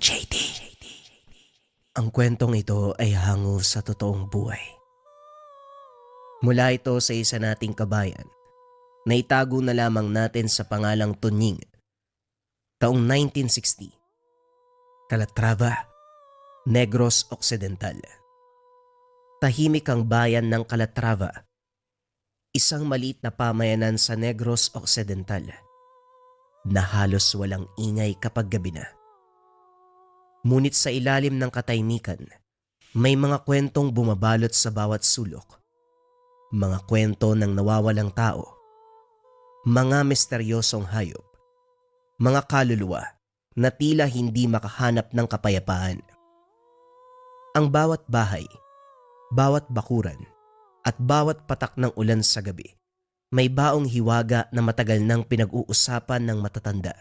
JD. Ang kwentong ito ay hango sa totoong buhay. Mula ito sa isa nating kabayan na itago na lamang natin sa pangalang Tunying. Taong 1960, Calatrava, Negros Occidental. Tahimik ang bayan ng Calatrava, isang maliit na pamayanan sa Negros Occidental na halos walang ingay kapag gabi na. Ngunit sa ilalim ng katahimikan, may mga kwentong bumabalot sa bawat sulok. Mga kwento ng nawawalang tao, mga misteryosong hayop, mga kaluluwa na tila hindi makahanap ng kapayapaan. Ang bawat bahay, bawat bakuran, at bawat patak ng ulan sa gabi, may baong hiwaga na matagal nang pinag-uusapan ng matatanda.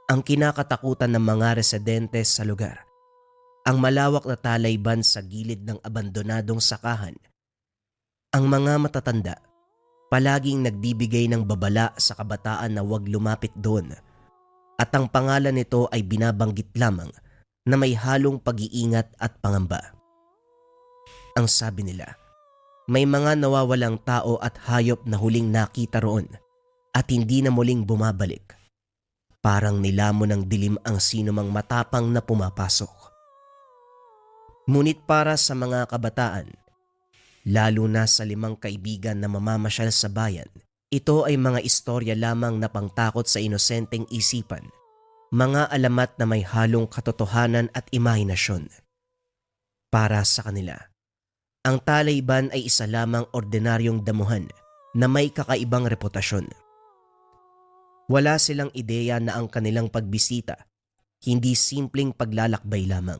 Ang kinakatakutan ng mga residente sa lugar, ang malawak na talayban sa gilid ng abandonadong sakahan. Ang mga matatanda, palaging nagbibigay ng babala sa kabataan na huwag lumapit doon, at ang pangalan nito ay binabanggit lamang na may halong pag-iingat at pangamba. Ang sabi nila, may mga nawawalang tao at hayop na huling nakita roon at hindi na muling bumabalik. Parang nilamon ng dilim ang sinumang matapang na pumapasok. Ngunit para sa mga kabataan, lalo na sa 5 kaibigan na mamamasyal sa bayan, ito ay mga istorya lamang na pangtakot sa inosenteng isipan, mga alamat na may halong katotohanan at imahinasyon. Para sa kanila, ang talayban ay isa lamang ordinaryong damuhan na may kakaibang reputasyon. Wala silang ideya na ang kanilang pagbisita, hindi simpleng paglalakbay lamang.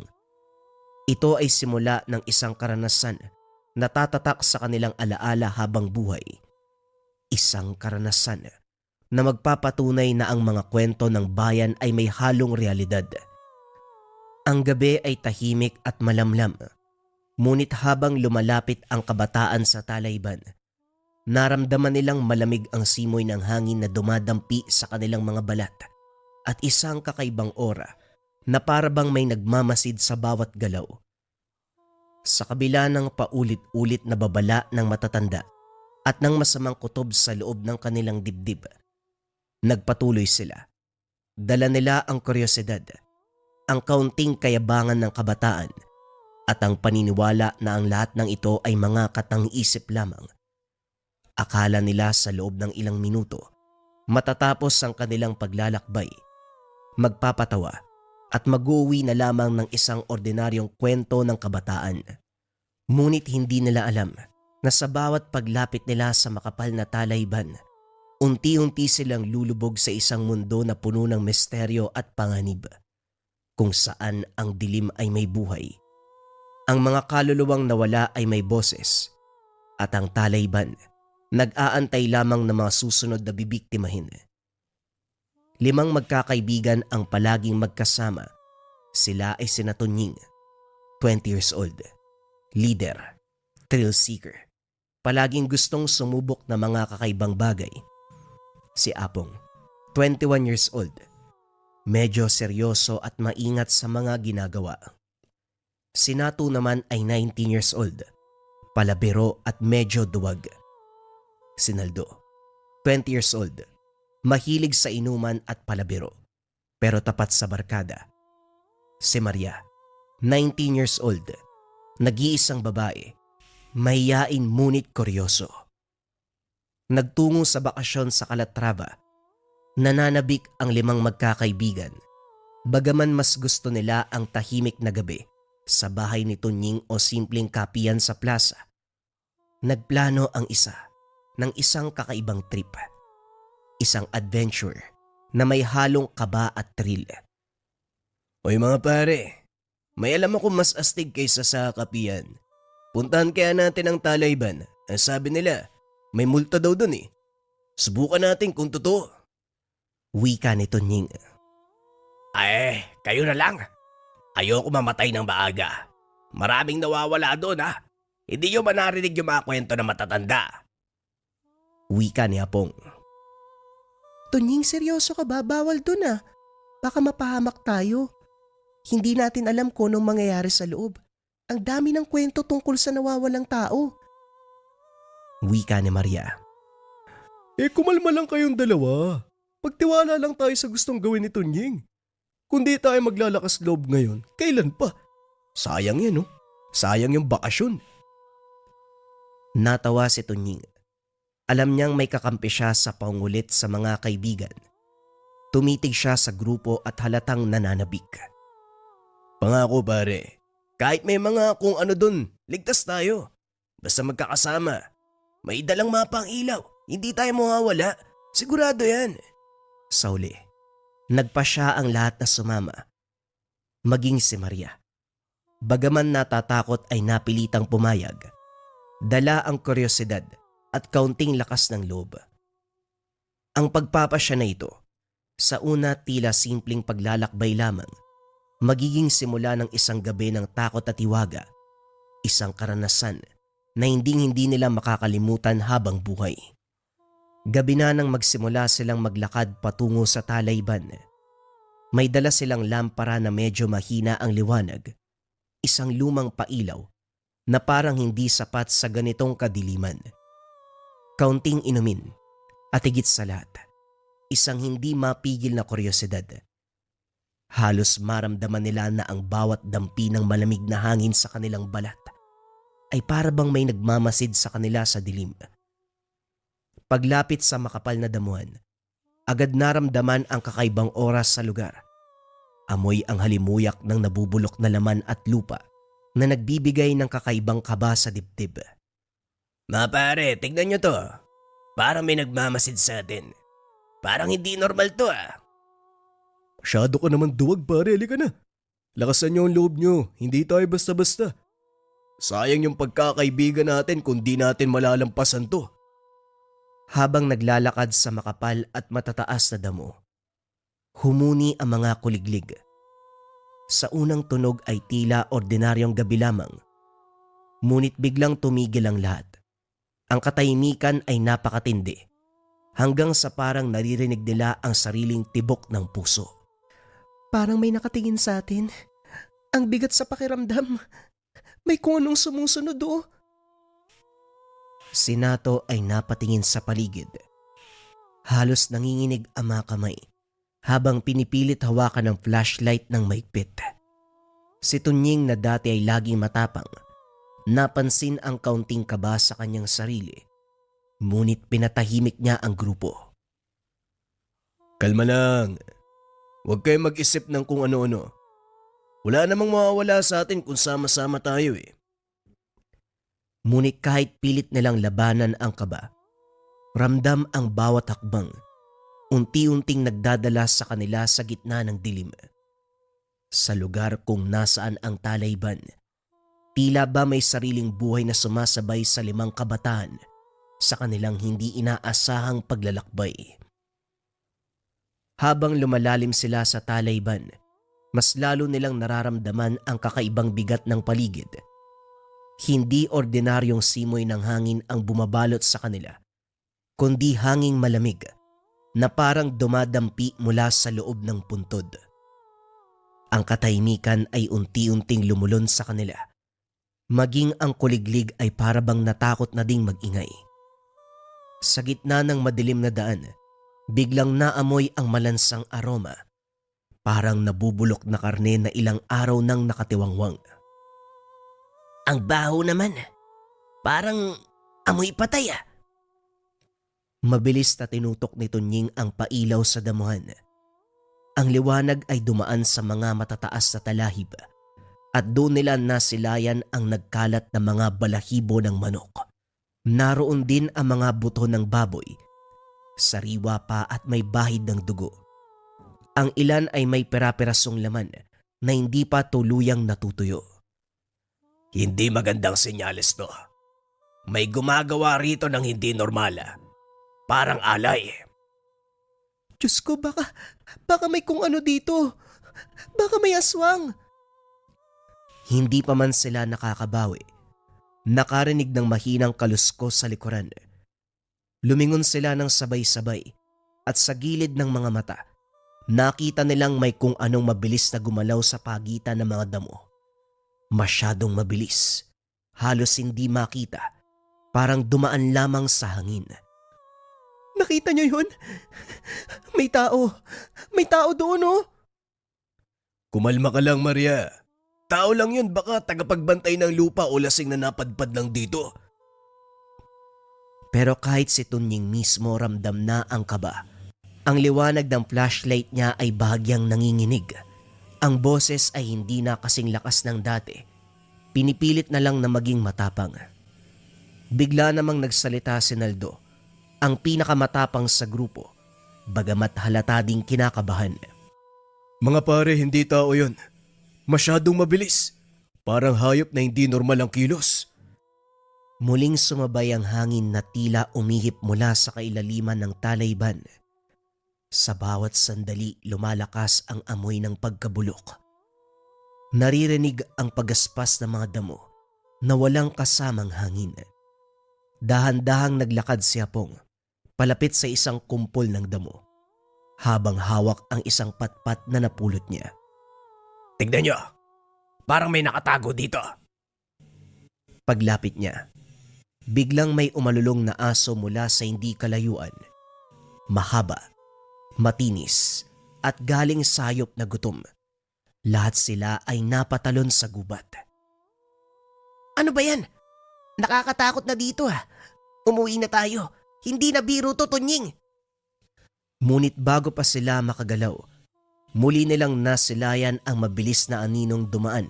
Ito ay simula ng isang karanasan na tatatak sa kanilang alaala habang buhay. Isang karanasan na magpapatunay na ang mga kwento ng bayan ay may halong realidad. Ang gabi ay tahimik at malamlam, ngunit habang lumalapit ang kabataan sa talayban, naramdaman nilang malamig ang simoy ng hangin na dumadampi sa kanilang mga balat at isang kakaibang aura na parabang may nagmamasid sa bawat galaw. Sa kabila ng paulit-ulit na babala ng matatanda at ng masamang kutob sa loob ng kanilang dibdib, nagpatuloy sila. Dala nila ang kuryosidad, ang kaunting kayabangan ng kabataan at ang paniniwala na ang lahat ng ito ay mga katang-isip lamang. Akala nila sa loob ng ilang minuto, matatapos ang kanilang paglalakbay, magpapatawa at mag-uwi na lamang ng isang ordinaryong kwento ng kabataan. Ngunit hindi nila alam na sa bawat paglapit nila sa makapal na talayban, unti-unti silang lulubog sa isang mundo na puno ng misteryo at panganib, kung saan ang dilim ay may buhay. Ang mga kaluluwang nawala ay may boses, at ang talayban nag-aantay lamang ng mga susunod na bibiktimahin. 5 magkakaibigan ang palaging magkasama. Sila ay sina Tunying, 20 years old, leader, thrill seeker, palaging gustong sumubok ng mga kakaibang bagay. Si Apong, 21 years old, medyo seryoso at maingat sa mga ginagawa. Si Natu naman ay 19 years old, palabiro at medyo duwag. Si Naldo, 20 years old, mahilig sa inuman at palabiro, pero tapat sa barkada. Si Maria, 19 years old, nag-iisang babae, mahiyain ngunit kuryoso. Nagtungo sa bakasyon sa Calatrava, nananabik ang 5 magkakaibigan, bagaman mas gusto nila ang tahimik na gabi sa bahay ni Tunying o simpleng kapiyan sa plaza. Nagplano ang isa ng isang kakaibang trip, isang adventure na may halong kaba at thrill. Oy mga pare, may alam ako mas astig kaysa sa kapiyan. Puntahan kaya natin ang talayban. Ang sabi nila, may multa daw dun eh. Subukan natin kung totoo. Wika ni Tunying. Ay, kayo na lang. Ayoko mamatay ng maaga. Maraming nawawala doon ha. Hindi nyo ba narinig yung mga kwento na matatanda? Wika ni Apong. Tunying, seryoso ka ba? Bawal dun ah. Baka mapahamak tayo. Hindi natin alam kung anong mangyayari sa loob. Ang dami ng kwento tungkol sa nawawalang tao. Wika ni Maria. Kumalma lang kayong dalawa. Pagtiwala lang tayo sa gustong gawin ni Tunying. Kung di tayo maglalakas loob ngayon, kailan pa? Sayang yan, oh. Sayang yung bakasyon. Natawa si Tunying. Alam niyang may kakampi siya sa pangulit sa mga kaibigan. Tumitig siya sa grupo at halatang nananabik. Pangako pare, kahit may mga kung ano dun, ligtas tayo. Basta magkakasama. May dalang mapa ang ilaw, hindi tayo mawawala. Sigurado yan. Sa uli, nagpa siya ang lahat na sumama. Maging si Maria. Bagaman natatakot ay napilitang pumayag. Dala ang kuryosidad at kaunting lakas ng loob. Ang pagpapasya na ito, sa una tila simpleng paglalakbay lamang, magiging simula ng isang gabi ng takot at hiwaga, isang karanasan na hindi nila makakalimutan habang buhay. Gabi na nang magsimula silang maglakad patungo sa Talayban. May dala silang lampara na medyo mahina ang liwanag, isang lumang pailaw na parang hindi sapat sa ganitong kadiliman. Kaunting inumin at higit sa lahat, isang hindi mapigil na kuryosidad. Halos maramdaman nila na ang bawat dampi ng malamig na hangin sa kanilang balat ay para bang may nagmamasid sa kanila sa dilim. Paglapit sa makapal na damuhan, agad naramdaman ang kakaibang oras sa lugar. Amoy ang halimuyak ng nabubulok na laman at lupa na nagbibigay ng kakaibang kaba sa dibdib. Mga pare, tignan nyo to. Parang may nagmamasid sa atin. Parang hindi normal to ah. Masyado ka naman duwag pare, halika na. Lakasan niyo ang loob niyo, hindi tayo basta-basta. Sayang yung pagkakaibigan natin kung di natin malalampasan to. Habang naglalakad sa makapal at matataas na damo, humuni ang mga kuliglig. Sa unang tunog ay tila ordinaryong gabi lamang. Ngunit biglang tumigil ang lahat. Ang katahimikan ay napakatindi, hanggang sa parang naririnig nila ang sariling tibok ng puso. Parang may nakatingin sa atin. Ang bigat sa pakiramdam. May kung anong sumusunod oh. Si Nato ay napatingin sa paligid. Halos nanginginig ang mga kamay habang pinipilit hawakan ng flashlight ng maigpit. Si Tunying na dati ay laging matapang, napansin ang kaunting kaba sa kanyang sarili. Ngunit pinatahimik niya ang grupo. Kalma lang. Huwag kayong mag-isip ng kung ano-ano. Wala namang mawawala sa atin kung sama-sama tayo eh. Ngunit kahit pilit nilang labanan ang kaba, ramdam ang bawat hakbang, unti-unting nagdadala sa kanila sa gitna ng dilim. Sa lugar kung nasaan ang Talayban, tila ba may sariling buhay na sumasabay sa 5 kabataan sa kanilang hindi inaasahang paglalakbay. Habang lumalalim sila sa Talayban, mas lalo nilang nararamdaman ang kakaibang bigat ng paligid. Hindi ordinaryong simoy ng hangin ang bumabalot sa kanila, kundi hanging malamig na parang dumadampi mula sa loob ng puntod. Ang katahimikan ay unti-unting lumulon sa kanila. Maging ang kuliglig ay parabang natakot na ding mag-ingay. Sa gitna ng madilim na daan, biglang naamoy ang malansang aroma. Parang nabubulok na karne na ilang araw nang nakatiwangwang. Ang baho naman. Parang amoy patay ah. Mabilis na tinutok ni Tunying ang pailaw sa damuhan. Ang liwanag ay dumaan sa mga matataas na talahib at doon nila nasilayan ang nagkalat na mga balahibo ng manok. Naroon din ang mga buto ng baboy, sariwa pa at may bahid ng dugo. Ang ilan ay may pera-perasong laman na hindi pa tuluyang natutuyo. Hindi magandang senyales to. May gumagawa rito ng hindi normal ah. Parang alay. Diyos ko, baka may kung ano dito. Baka may aswang. Hindi pa man sila nakakabawi. Nakarinig ng mahinang kaluskos sa likuran. Lumingon sila ng sabay-sabay at sa gilid ng mga mata, Nakita nilang may kung anong mabilis na gumalaw sa pagitan ng mga damo. Masyadong mabilis. Halos hindi makita. Parang dumaan lamang sa hangin. Nakita niyo yun? May tao. May tao doon, oh. Kumalma ka lang, Maria. Tao lang yun, baka tagapagbantay ng lupa o lasing na napadpad lang dito. Pero kahit si Tunying mismo ramdam na ang kaba. Ang liwanag ng flashlight niya ay bahagyang nanginginig. Ang boses ay hindi na kasing lakas ng dati. Pinipilit na lang na maging matapang. Bigla namang nagsalita si Naldo, ang pinakamatapang sa grupo, bagamat halata ding kinakabahan. Mga pare, hindi tao yun. Masyadong mabilis. Parang hayop na hindi normal ang kilos. Muling sumabay ang hangin na tila umihip mula sa kailaliman ng talayban. Sa bawat sandali lumalakas ang amoy ng pagkabulok. Naririnig ang pagaspas ng mga damo na walang kasamang hangin. Dahan-dahang naglakad si Apong palapit sa isang kumpol ng damo habang hawak ang isang patpat na napulot niya. Tignan nyo, parang may nakatago dito. Paglapit niya, biglang may umalulong na aso mula sa hindi kalayuan. Mahaba, matinis at galing sayop na gutom. Lahat sila ay napatalon sa gubat. Ano ba yan? Nakakatakot na dito ah. Umuwi na tayo. Hindi na biro to, Tunying. Ngunit bago pa sila makagalaw, muli nilang nasilayan ang mabilis na aninong dumaan.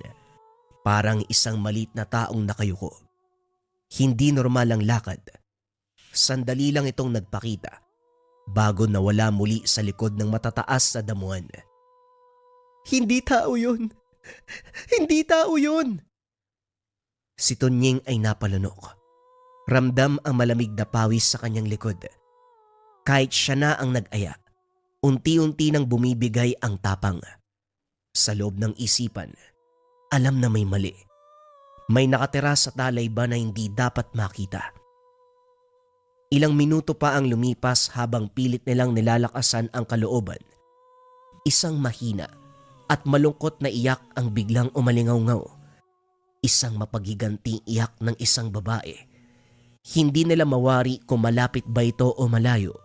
Parang isang maliit na taong nakayuko. Hindi normal ang lakad. Sandali lang itong nagpakita bago nawala muli sa likod ng matataas na damuhan. Hindi tao yun. Hindi tao yun. Si Tunying ay napalunok. Ramdam ang malamig na pawis sa kanyang likod. Kahit siya na ang nag-aya, unti-unti nang bumibigay ang tapang. Sa loob ng isipan, alam na may mali. May nakatira sa talayban na hindi dapat makita. Ilang minuto pa ang lumipas habang pilit nilang nilalakasan ang kalooban. Isang mahina at malungkot na iyak ang biglang umalingaw-ngaw. Isang mapaghiganting iyak ng isang babae. Hindi nila mawari kung malapit ba ito o malayo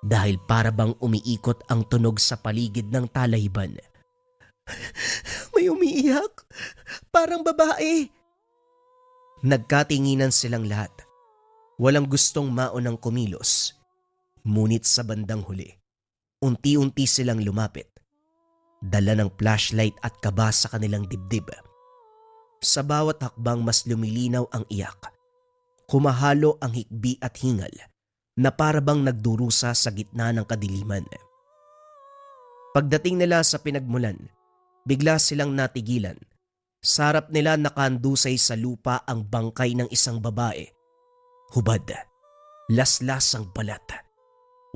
dahil para bang umiikot ang tunog sa paligid ng talayban. May umiiyak. Parang babae. Nagkatinginan silang lahat. Walang gustong maunang kumilos. Ngunit sa bandang huli, unti-unti silang lumapit. Dala ng flashlight at kaba sa kanilang dibdib. Sa bawat hakbang mas lumilinaw ang iyak. Kumahalo ang hikbi at hingal na parabang nagdurusa sa gitna ng kadiliman. Pagdating nila sa pinagmulan, bigla silang natigilan. Sa harap nila nakandusay sa lupa ang bangkay ng isang babae. Hubad, laslas ang balat,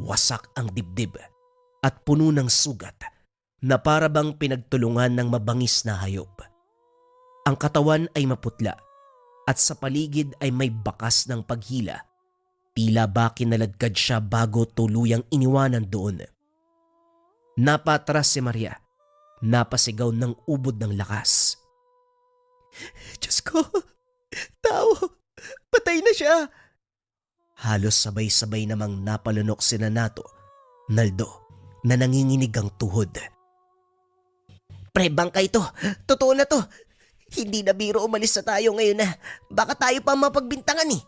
wasak ang dibdib at puno ng sugat na parabang pinagtulungan ng mabangis na hayop. Ang katawan ay maputla at sa paligid ay may bakas ng paghila. Tila ba kinaladkad siya bago tuluyang iniwanan doon. Napatras si Maria. Napasigaw ng ubod ng lakas. Diyos ko, tao, patay na siya. Halos sabay-sabay namang napalunok si Nato, Naldo, na nanginginig ang tuhod. Pre, bangkay ito. Totoo na to. Hindi na biro umalis na tayo ngayon na. Baka tayo pa mapagbintangan eh.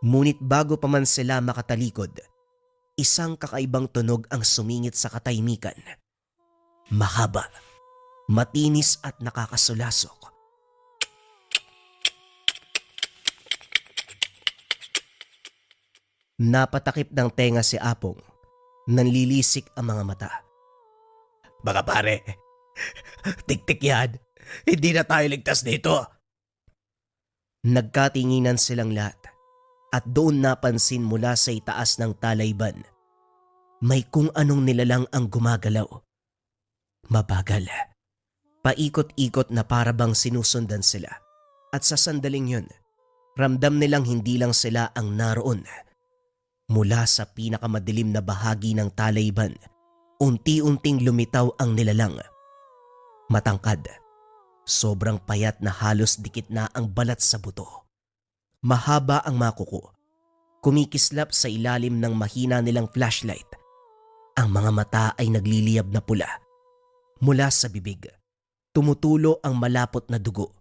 Ngunit bago pa man sila makatalikod, isang kakaibang tunog ang sumingit sa katahimikan. Mahaba, matinis at nakakasulasok. Napatakip ng tenga si Apong. Nanlilisik ang mga mata. Baka pare, tik-tik yan. Hindi na tayo ligtas dito. Nagkatinginan silang lahat at doon napansin mula sa itaas ng talayban. May kung anong nilalang ang gumagalaw. Mabagal. Paikot-ikot na parabang sinusundan sila. At sa sandaling yun, ramdam nilang hindi lang sila ang naroon. Mula sa pinakamadilim na bahagi ng talayban, Unti-unting lumitaw ang nilalang. Matangkad, sobrang payat na halos dikit na ang balat sa buto. Mahaba ang mga kuko, kumikislap sa ilalim ng mahina nilang flashlight. Ang mga mata ay nagliliyab na pula. Mula sa bibig, tumutulo ang malapot na dugo.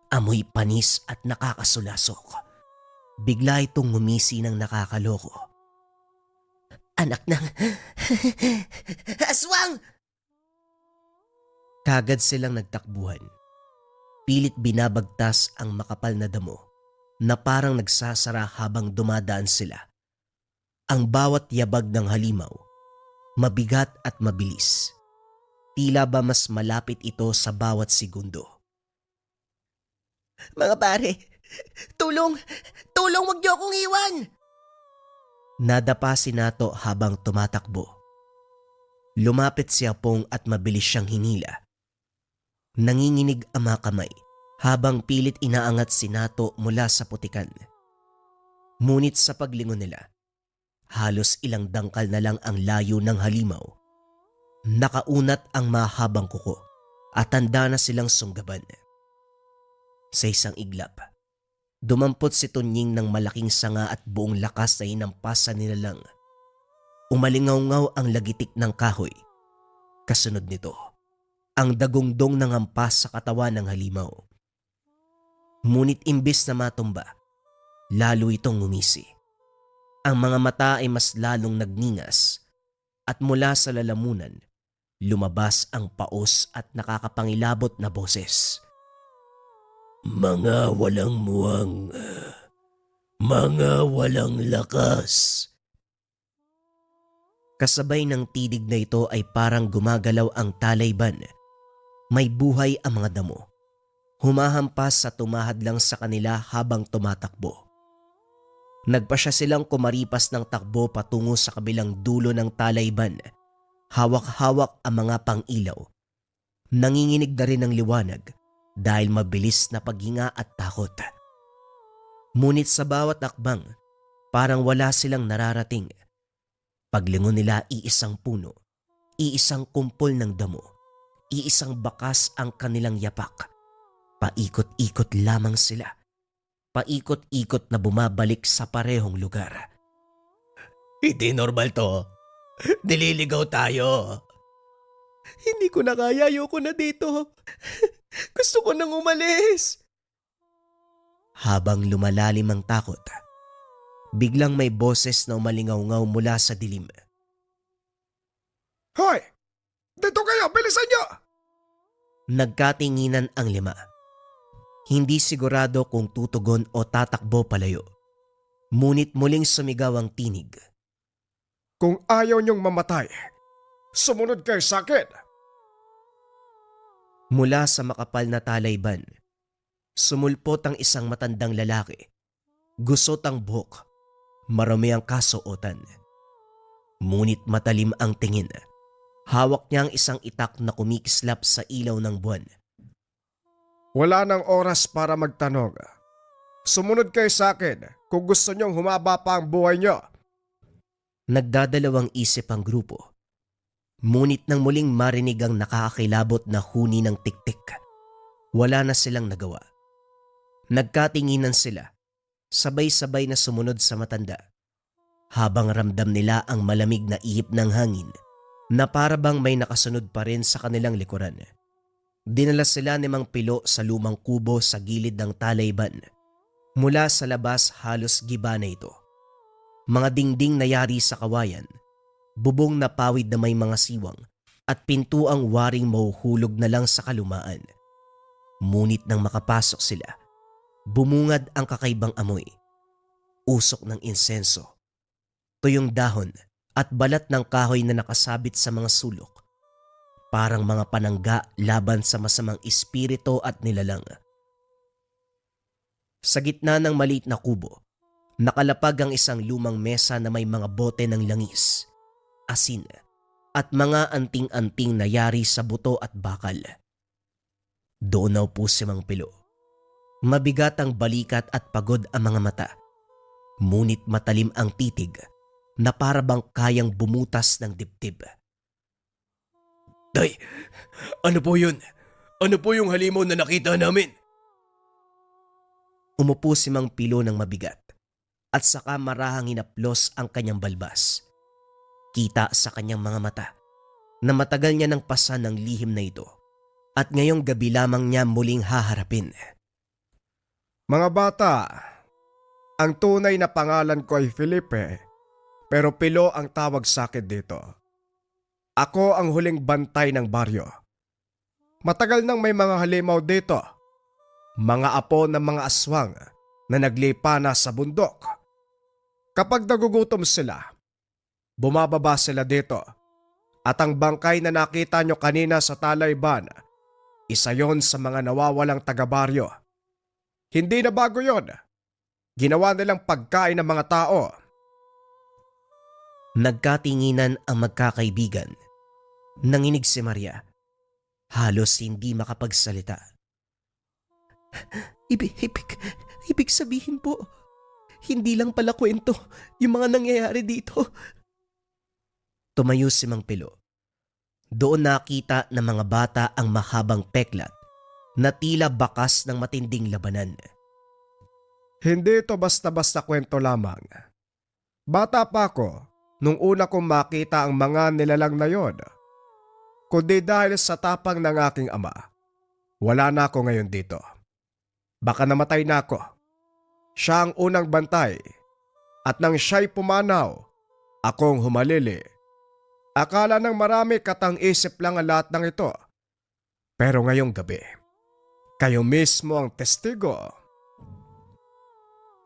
Amoy panis at nakakasulasok. Bigla itong ngumisi ng nakakaloko. Anak ng aswang! Kagad silang nagtakbuhan. Pilit binabagtas ang makapal na damo na parang nagsasara habang dumadaan sila. Ang bawat yabag ng halimaw, mabigat at mabilis. Tila ba mas malapit ito sa bawat segundo. Mga pare, tulong! Tulong, wag niyo akong iwan! Nadapa si Nato habang tumatakbo. Lumapit si Apong at mabilis siyang hinila. Nanginginig ang mga kamay habang pilit inaangat si Nato mula sa putikan. Ngunit sa paglingon nila, halos ilang dangkal na lang ang layo ng halimaw. Nakaunat ang mahabang kuko at tanda na silang sunggaban. Sa isang iglap, dumampot si Tunying ng malaking sanga at buong lakas na hinampasan nila lang. Umalingaw-ngaw ang lagitik ng kahoy. Kasunod nito, ang dagungdong ng hampas sa katawan ng halimaw. Ngunit imbis na matumba, lalo itong ngumisi. Ang mga mata ay mas lalong nagningas at mula sa lalamunan, lumabas ang paos at nakakapangilabot na boses. Mga walang muwang, mga walang lakas. Kasabay ng tidig na ito ay parang gumagalaw ang talayban. May buhay ang mga damo. Humahampas sa tumahad lang sa kanila habang tumatakbo. Nagpasya silang kumaripas ng takbo patungo sa kabilang dulo ng talayban. Hawak-hawak ang mga pang-ilaw. Nanginginig na rin ang liwanag dahil mabilis na paghinga at takot. Ngunit sa bawat akbang, parang wala silang nararating. Paglingon nila, iisang puno, iisang kumpol ng damo, iisang bakas ang kanilang yapak. Paikot-ikot lamang sila. Paikot-ikot na bumabalik sa parehong lugar. Hindi normal to. Nililigaw tayo. Hindi ko na kaya, ayoko na dito. Gusto ko nang umalis. Habang lumalalim ang takot, biglang may boses na umalingaw-ngaw mula sa dilim. Hoy! Dito kayo! Bilisan niyo! Nagkatinginan ang lima. Hindi sigurado kung tutugon o tatakbo palayo. Ngunit muling sumigaw ang tinig. Kung ayaw niyong mamatay, sumunod kayo sa akin. Mula sa makapal na talayban, sumulpot ang isang matandang lalaki. Gusot ang buhok, marami ang kasuotan. Ngunit matalim ang tingin. Hawak niya ang isang itak na kumikislap sa ilaw ng buwan. Wala nang oras para magtanong. Sumunod kayo sa akin kung gusto niyong humaba pa ang buhay niyo. Nagdadalawang isip ang grupo. Ngunit nang muling marinig ang nakakakilabot na huni ng tiktik, wala na silang nagawa. Nagkatinginan sila, sabay-sabay na sumunod sa matanda, habang ramdam nila ang malamig na ihip ng hangin na parabang may nakasunod pa rin sa kanilang likuran. Dinala sila ni Mang Pilo sa lumang kubo sa gilid ng talayban. Mula sa labas halos giba na ito. Mga dingding na yari sa kawayan, bubong na pawid na may mga siwang at pintuang waring mahuhulog na lang sa kalumaan. Ngunit nang makapasok sila, bumungad ang kakaibang amoy. Usok ng insenso, tuyong dahon at balat ng kahoy na nakasabit sa mga sulok. Parang mga panangga laban sa masamang espiritu at nilalang. Sa gitna ng maliit na kubo, nakalapag ang isang lumang mesa na may mga bote ng langis, asin at mga anting-anting na yari sa buto at bakal. Doon na upo si Mang Pilo. Mabigat ang balikat at pagod ang mga mata. Ngunit matalim ang titig na parabang kayang bumutas ng dibdib. Tay, ano po yun? Ano po yung halimaw na nakita namin? Umupo si Mang Pilo ng mabigat at saka marahang hinaplos ang kanyang balbas. Kita sa kanyang mga mata na matagal niya nang pasan ng lihim na ito at ngayong gabi lamang niya muling haharapin. Mga bata, ang tunay na pangalan ko ay Felipe, pero Pilo ang tawag sa akin dito. Ako ang huling bantay ng baryo. Matagal nang may mga halimaw dito. Mga apo ng mga aswang na naglipa na sa bundok. Kapag nagugutom sila, bumababa sila dito. At ang bangkay na nakita nyo kanina sa Talayban, isa yon sa mga nawawalang taga-baryo. Hindi na bago yon. Ginawa nilang pagkain ng mga tao. Nagkatinginan ang magkakaibigan. Nanginig si Maria. Halos hindi makapagsalita. Ibig sabihin po, hindi lang pala kwento yung mga nangyayari dito. Tumayo si Mang Pilo. Doon nakita ng mga bata ang mahabang peklat na tila bakas ng matinding labanan. Hindi ito basta-basta kwento lamang. Bata pa ako nung una kong makita ang mga nilalang na yon. Kundi dahil sa tapang ng aking ama, wala na ako ngayon dito. Baka namatay na ako. Siya ang unang bantay at nang siya'y pumanaw, akong humalili. Akala ng marami katang-isip lang ang lahat ng ito. Pero ngayong gabi, kayo mismo ang testigo.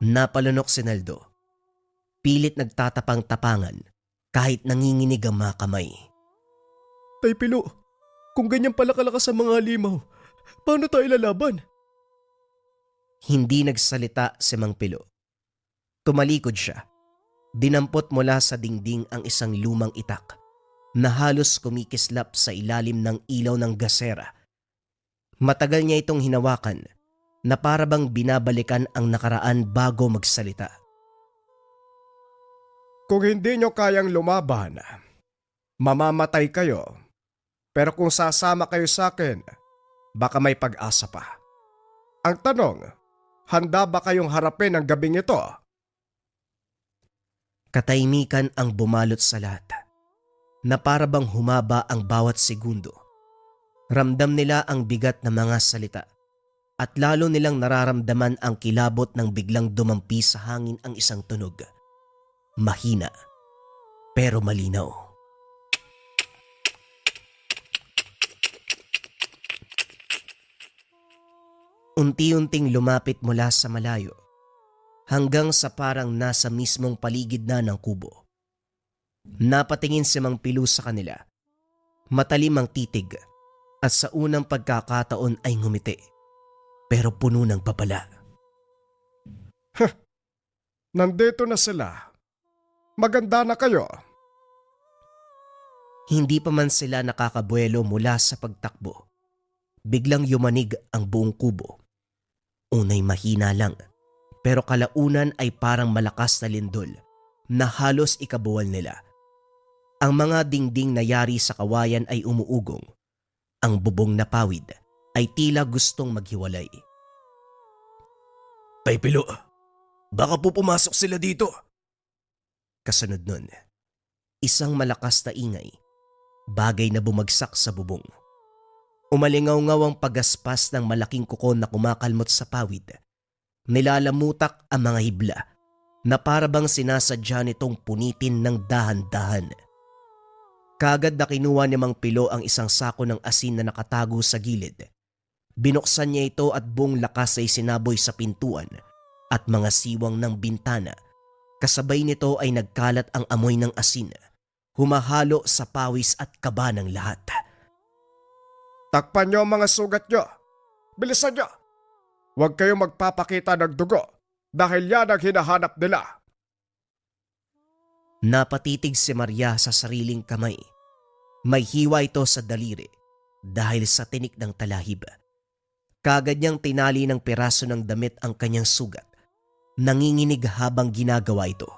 Napalunok si Naldo. Pilit nagtatapang-tapangan kahit nanginginig ang mga kamay. Tay Pilo, kung ganyan pala kalakas ang mga halimaw, paano tayo lalaban? Hindi nagsalita si Mang Pilo. Tumalikod siya. Dinampot mula sa dingding ang isang lumang itak na halos kumikislap sa ilalim ng ilaw ng gasera. Matagal niya itong hinawakan na para bang binabalikan ang nakaraan bago magsalita. Kung hindi nyo kayang lumaban, mamamatay kayo. Pero kung sasama kayo sa akin, baka may pag-asa pa. Ang tanong, handa ba kayong harapin ang gabing ito? Katahimikan ang bumalot sa lahat, na para bang humaba ang bawat segundo. Ramdam nila ang bigat ng mga salita at lalo nilang nararamdaman ang kilabot ng biglang dumampi sa hangin ang isang tunog. Mahina, pero malinaw. Unti-unting lumapit mula sa malayo hanggang sa parang nasa mismong paligid na ng kubo. Napatingin si Mang Pilo sa kanila. Matalim ang titig at sa unang pagkakataon ay ngumiti pero puno ng babala. Nandito na sila. Maganda na kayo. Hindi pa man sila nakakabuelo mula sa pagtakbo. Biglang yumanig ang buong kubo. Unay mahina lang, pero kalaunan ay parang malakas na lindol na halos ikabuwal nila. Ang mga dingding na yari sa kawayan ay umuugong. Ang bubong na pawid ay tila gustong maghiwalay. Tay Pilo, baka po pumasok sila dito. Kasunod nun, isang malakas na ingay, bagay na bumagsak sa bubong. Umalingaw-ngaw ang pagaspas ng malaking kuko na kumakalmot sa pawid. Nilalamutak ang mga hibla na para bang sinasadya nitong punitin ng dahan-dahan. Kagad na kinuha ni Mang Pilo ang isang sako ng asin na nakatago sa gilid. Binuksan niya ito at buong lakas ay sinaboy sa pintuan at mga siwang ng bintana. Kasabay nito ay nagkalat ang amoy ng asin, humahalo sa pawis at kaba ng lahat. Takpan nyo ang mga sugat nyo. Bilisan nyo. Huwag kayong magpapakita ng dugo dahil yan ang hinahanap nila. Napatitig si Maria sa sariling kamay. May hiwa ito sa daliri dahil sa tinik ng talahib. Kagad niyang tinali ng piraso ng damit ang kanyang sugat. Nanginginig habang ginagawa ito.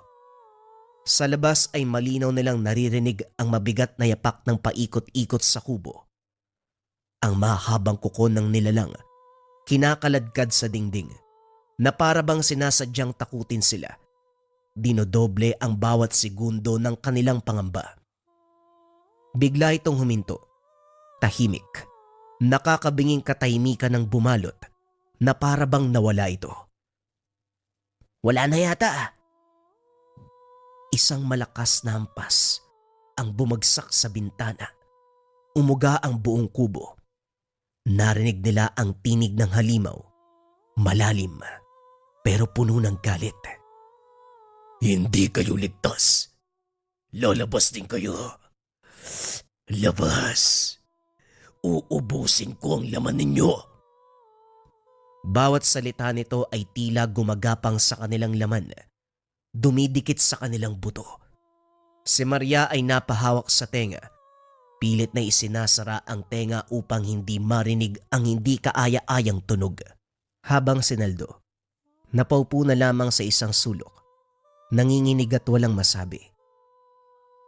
Sa labas ay malinaw nilang naririnig ang mabigat na yapak ng paikot-ikot sa kubo. Ang mahabang kuko ng nilalang kinakaladkad sa dingding na para bang sinasadyang takutin sila. Dinodoble ang bawat segundo ng kanilang pangamba. Bigla itong huminto. Tahimik. Nakakabinging katahimikan ng bumalot na para bang nawala ito. Wala na yata. Isang malakas na hampas ang bumagsak sa bintana. Umuga ang buong kubo. Narinig nila ang tinig ng halimaw. Malalim, pero puno ng galit. Hindi kayo ligtas. Lalabas din kayo. Labas. Uubusin ko ang laman ninyo. Bawat salita nito ay tila gumagapang sa kanilang laman. Dumidikit sa kanilang buto. Si Maria ay napahawak sa tenga. Pilit na isinasara ang tenga upang hindi marinig ang hindi kaaya-ayang tunog. Habang si Naldo, napaupo na lamang sa isang sulok, nanginginig at walang masabi.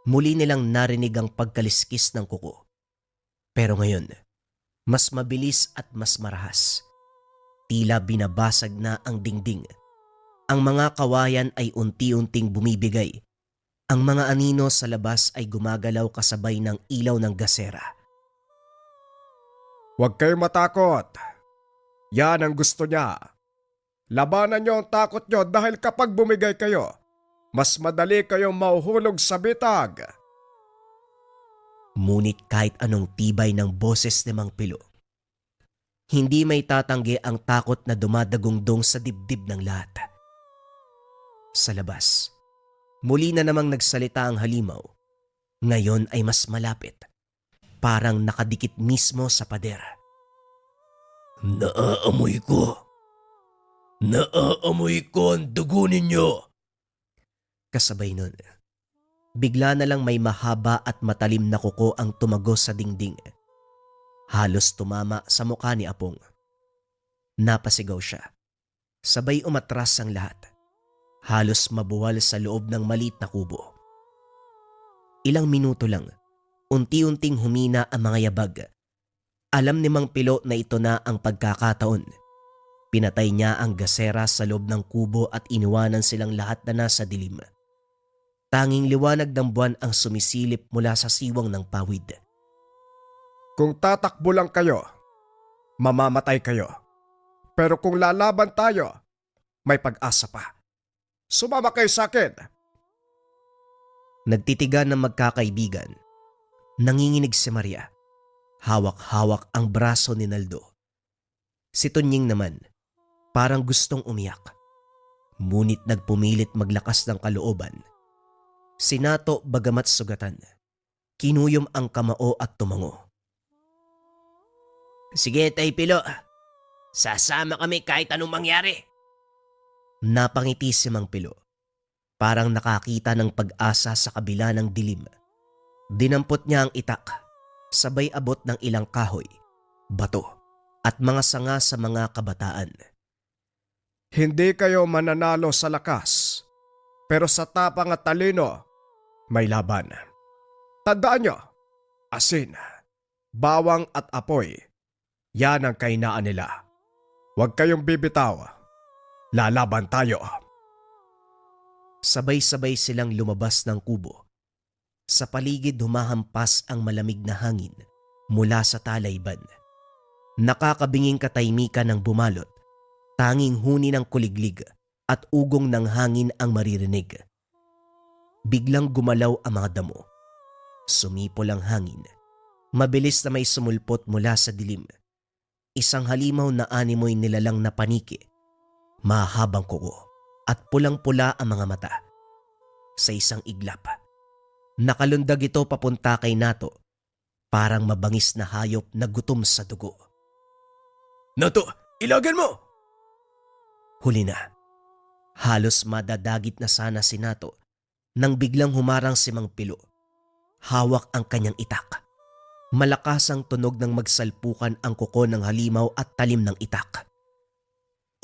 Muli nilang narinig ang pagkaliskis ng kuko. Pero ngayon, mas mabilis at mas marahas. Tila binabasag na ang dingding. Ang mga kawayan ay unti-unting bumibigay. Ang mga anino sa labas ay gumagalaw kasabay ng ilaw ng gasera. Huwag kayong matakot. Yan ang gusto niya. Labanan niyo ang takot niyo dahil kapag bumigay kayo, mas madali kayong mahuhulog sa bitag. Ngunit kahit anong tibay ng boses ni Mang Pilo, hindi may tatanggi ang takot na dumadagungdong sa dibdib ng lahat. Sa labas, muli na namang nagsalita ang halimaw. Ngayon ay mas malapit. Parang nakadikit mismo sa pader. Naaamoy ko. Naaamoy ko ang dugo ninyo. Kasabay nun, bigla na lang may mahaba at matalim na kuko ang tumagos sa dingding. Halos tumama sa mukha ni Apong. Napasigaw siya. Sabay umatras ang lahat. Halos mabuwal sa loob ng maliit na kubo. Ilang minuto lang, unti-unting humina ang mga yabag. Alam ni Mang Pilo na ito na ang pagkakataon. Pinatay niya ang gasera sa loob ng kubo at iniwanan silang lahat na nasa dilim. Tanging liwanag ng buwan ang sumisilip mula sa siwang ng pawid. Kung tatakbo lang kayo, mamamatay kayo. Pero kung lalaban tayo, may pag-asa pa. Sumama kayo sa akin. Nagtitigan ng magkakaibigan. Nanginginig si Maria. Hawak-hawak ang braso ni Naldo. Si Tunying naman, parang gustong umiyak. Ngunit nagpumilit maglakas ng kalooban. Si Nato bagamat sugatan, kinuyom ang kamao at tumango. Sige, Tay Pilo. Sasama kami kahit anong mangyari. Napangiti si Mang Pilo. Parang nakakita ng pag-asa sa kabila ng dilim. Dinampot niya ang itak, sabay abot ng ilang kahoy, bato, at mga sanga sa mga kabataan. Hindi kayo mananalo sa lakas, pero sa tapang at talino, may laban. Tandaan nyo, asin, bawang at apoy, yan ang kainaan nila. Huwag kayong bibitaw. Lalaban tayo. Sabay-sabay silang lumabas ng kubo. Sa paligid humahampas ang malamig na hangin mula sa talayban. Nakakabinging katahimikan ng bumalot, tanging huni ng kuliglig at ugong ng hangin ang maririnig. Biglang gumalaw ang mga damo. Sumipol ang hangin. Mabilis na may sumulpot mula sa dilim. Isang halimaw na animoy nilalang na paniki. Mahabang kuko at pulang-pula ang mga mata. Sa isang iglap, nakalundag ito papunta kay Nato. Parang mabangis na hayop na gutom sa dugo. Nato, ilagan mo! Huli na. Halos madadagit na sana si Nato nang biglang humarang si Mang Pilo. Hawak ang kanyang itak. Malakas ang tunog ng magsalpukan ang kuko ng halimaw at talim ng itak.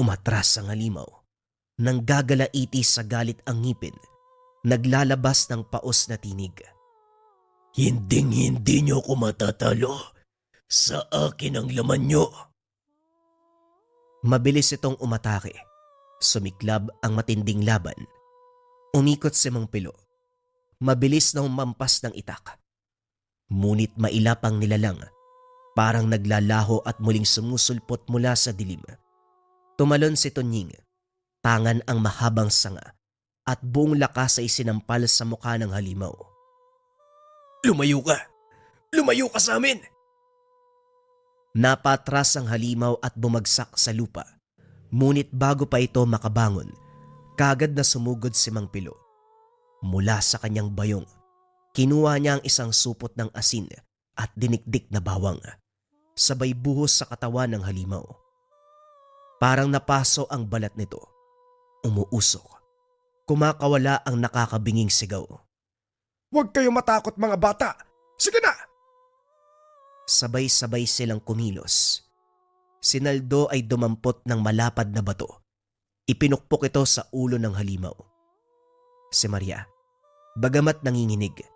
Umatras ang halimaw. Nang gagalaiti sa galit ang ngipin, naglalabas ng paos na tinig. Hinding-hindi niyo ako matatalo. Sa akin ang laman niyo. Mabilis itong umatake. Sumiklab ang matinding laban. Umikot si Mang Pilo. Mabilis na humampas ng itak. Ngunit mailap ang nilalang. Parang naglalaho at muling sumusulpot mula sa dilim. Tumalon si Tonying. Tangan ang mahabang sanga at buong lakas ay sinampal sa mukha ng halimaw. Lumayo ka! Lumayo ka sa amin! Napatras ang halimaw at bumagsak sa lupa. Ngunit bago pa ito makabangon, kagad na sumugod si Mang Pilo. Mula sa kanyang bayong, kinuha niya ang isang supot ng asin at dinikdik na bawang. Sabay buhos sa katawan ng halimaw. Parang napaso ang balat nito. Umuusok. Kumakawala ang nakakabinging sigaw. Huwag kayo matakot mga bata! Sige na! Sabay-sabay silang kumilos. Si Naldo ay dumampot ng malapad na bato. Ipinukpok ito sa ulo ng halimaw. Si Maria, bagamat nanginginig,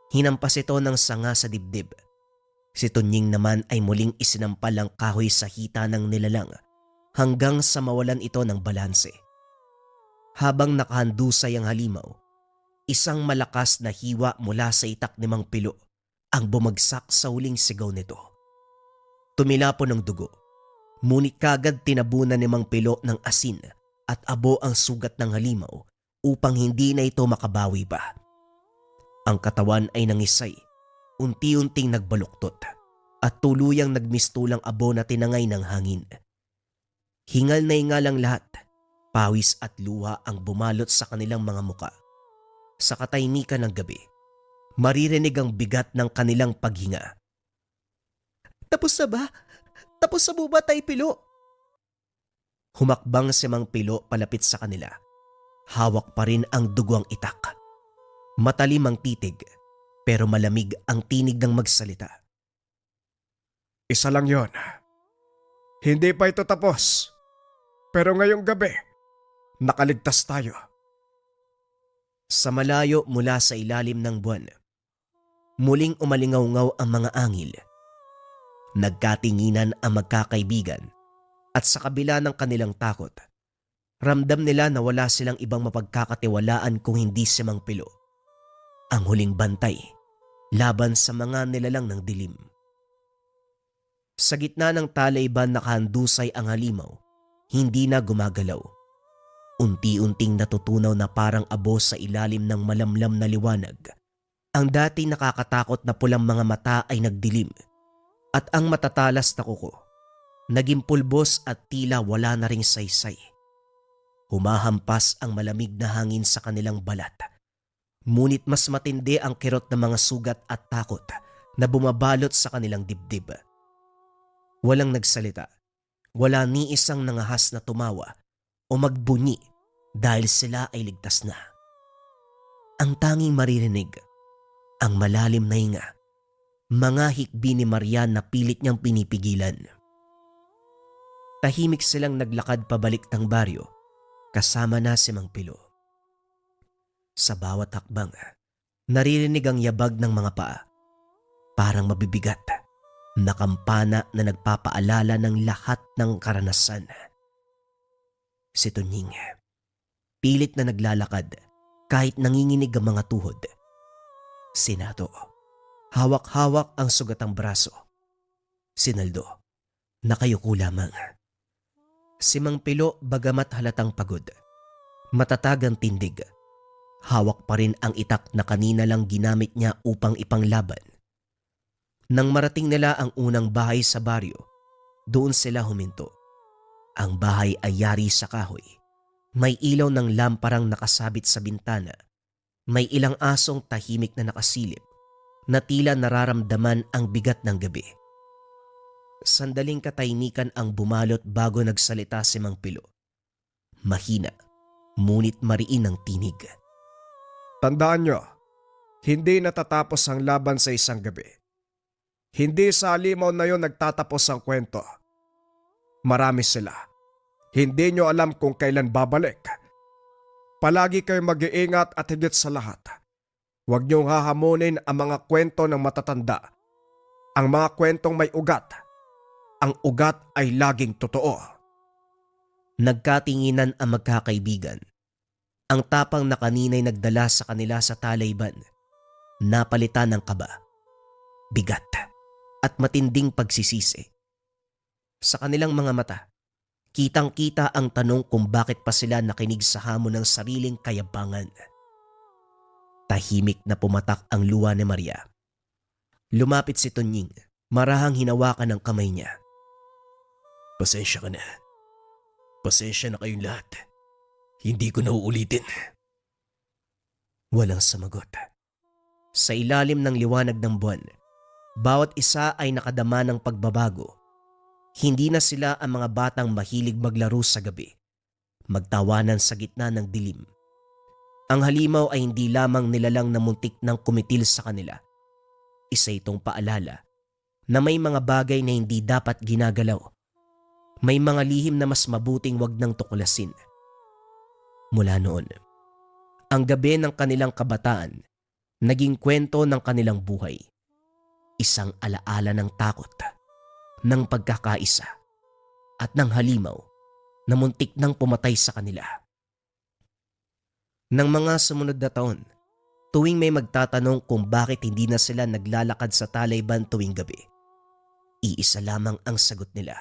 hinampas ito ng sanga sa dibdib. Si Tonying naman ay muling isinampal ang kahoy sa hita ng nilalang hanggang sa mawalan ito ng balanse. Habang nakahandusay ang halimaw, isang malakas na hiwa mula sa itak ni Mang Pilo ang bumagsak sa huling sigaw nito. Tumilapo ng dugo, ngunit kagad tinabunan ni Mang Pilo ng asin at abo ang sugat ng halimaw upang hindi na ito makabawi pa. Ang katawan ay nangisay, unti-unting nagbaluktot at tuluyang nagmistulang abo na tinangay ng hangin. Hingal na hingal ang lahat, pawis at luha ang bumalot sa kanilang mga muka. Sa katahimikan ng gabi, maririnig ang bigat ng kanilang paghinga. Tapos na ba? Tapos na ba tayo, Pilo? Humakbang si Mang Pilo palapit sa kanila. Hawak pa rin ang dugo ang itak. Matalim ang titig, pero malamig ang tinig ng magsalita. Isa lang yon. Hindi pa ito tapos. Pero ngayong gabi, nakaligtas tayo. Sa malayo mula sa ilalim ng buwan, muling umalingaw-ngaw ang mga angil. Nagkatinginan ang magkakaibigan at sa kabila ng kanilang takot, ramdam nila na wala silang ibang mapagkakatiwalaan kung hindi si Mang Pilo. Ang huling bantay laban sa mga nilalang ng dilim. Sa gitna ng talayban nakahandusay ang halimaw, hindi na gumagalaw. Unti-unting natutunaw na parang abo sa ilalim ng malamlam na liwanag. Ang dati nakakatakot na pulang mga mata ay nagdilim at ang matatalas na kuko naging pulbos at tila wala na ring saysay. Humahampas ang malamig na hangin sa kanilang balat. Ngunit mas matindi ang kirot ng mga sugat at takot na bumabalot sa kanilang dibdib. Walang nagsalita. Wala ni isang nangahas na tumawa o magbunyi dahil sila ay ligtas na. Ang tanging maririnig, ang malalim na hinga, mga hikbi ni Maria na pilit niyang pinipigilan. Tahimik silang naglakad pabalik ng baryo kasama na si Mang Pilo. Sa bawat hakbang, naririnig ang yabag ng mga paa, parang mabibigat na kampana na nagpapaalala ng lahat ng karanasan. Si Tonying, pilit na naglalakad kahit nanginginig ang mga tuhod. Si Nato, hawak-hawak ang sugatang braso. Si Naldo, nakayuko lamang. Si Mang Pilo bagamat halatang pagod, matatag ang tindig. Hawak pa rin ang itak na kanina lang ginamit niya upang ipanglaban. Nang marating nila ang unang bahay sa baryo, doon sila huminto. Ang bahay ay yari sa kahoy. May ilaw ng lamparang nakasabit sa bintana. May ilang asong tahimik na nakasilip na tila nararamdaman ang bigat ng gabi. Sandaling katahimikan ang bumalot bago nagsalita si Mang Pilo. Mahina, ngunit mariin ang tinig. Tandaan nyo, hindi natatapos ang laban sa isang gabi. Hindi sa halimaw na yon nagtatapos ang kwento. Marami sila. Hindi nyo alam kung kailan babalik. Palagi kayo mag-iingat at higit sa lahat. Huwag niyong hahamunin ang mga kwento ng matatanda. Ang mga kwentong may ugat. Ang ugat ay laging totoo. Nagkatinginan ang magkakaibigan. Ang tapang na kanina'y nagdala sa kanila sa talayban, napalitan ng kaba, bigat, at matinding pagsisisi. Sa kanilang mga mata, kitang-kita ang tanong kung bakit pa sila nakinig sa hamon ng sariling kayabangan. Tahimik na pumatak ang luha ni Maria. Lumapit si Tonying, marahang hinawakan ang kamay niya. Pasensya ka na. Pasensya na kayong lahat. Hindi ko na uulitin. Walang sumagot. Sa ilalim ng liwanag ng buwan, bawat isa ay nakadama ng pagbabago. Hindi na sila ang mga batang mahilig maglaro sa gabi, magtawanan sa gitna ng dilim. Ang halimaw ay hindi lamang nilalang na muntik ng kumitil sa kanila. Isa itong paalala na may mga bagay na hindi dapat ginagalaw. May mga lihim na mas mabuting wag nang tuklasin. Mula noon, ang gabi ng kanilang kabataan naging kwento ng kanilang buhay. Isang alaala ng takot, ng pagkakaisa, at ng halimaw na muntik nang pumatay sa kanila. Nang mga sumunod na taon, tuwing may magtatanong kung bakit hindi na sila naglalakad sa talayban tuwing gabi, iisa lamang ang sagot nila.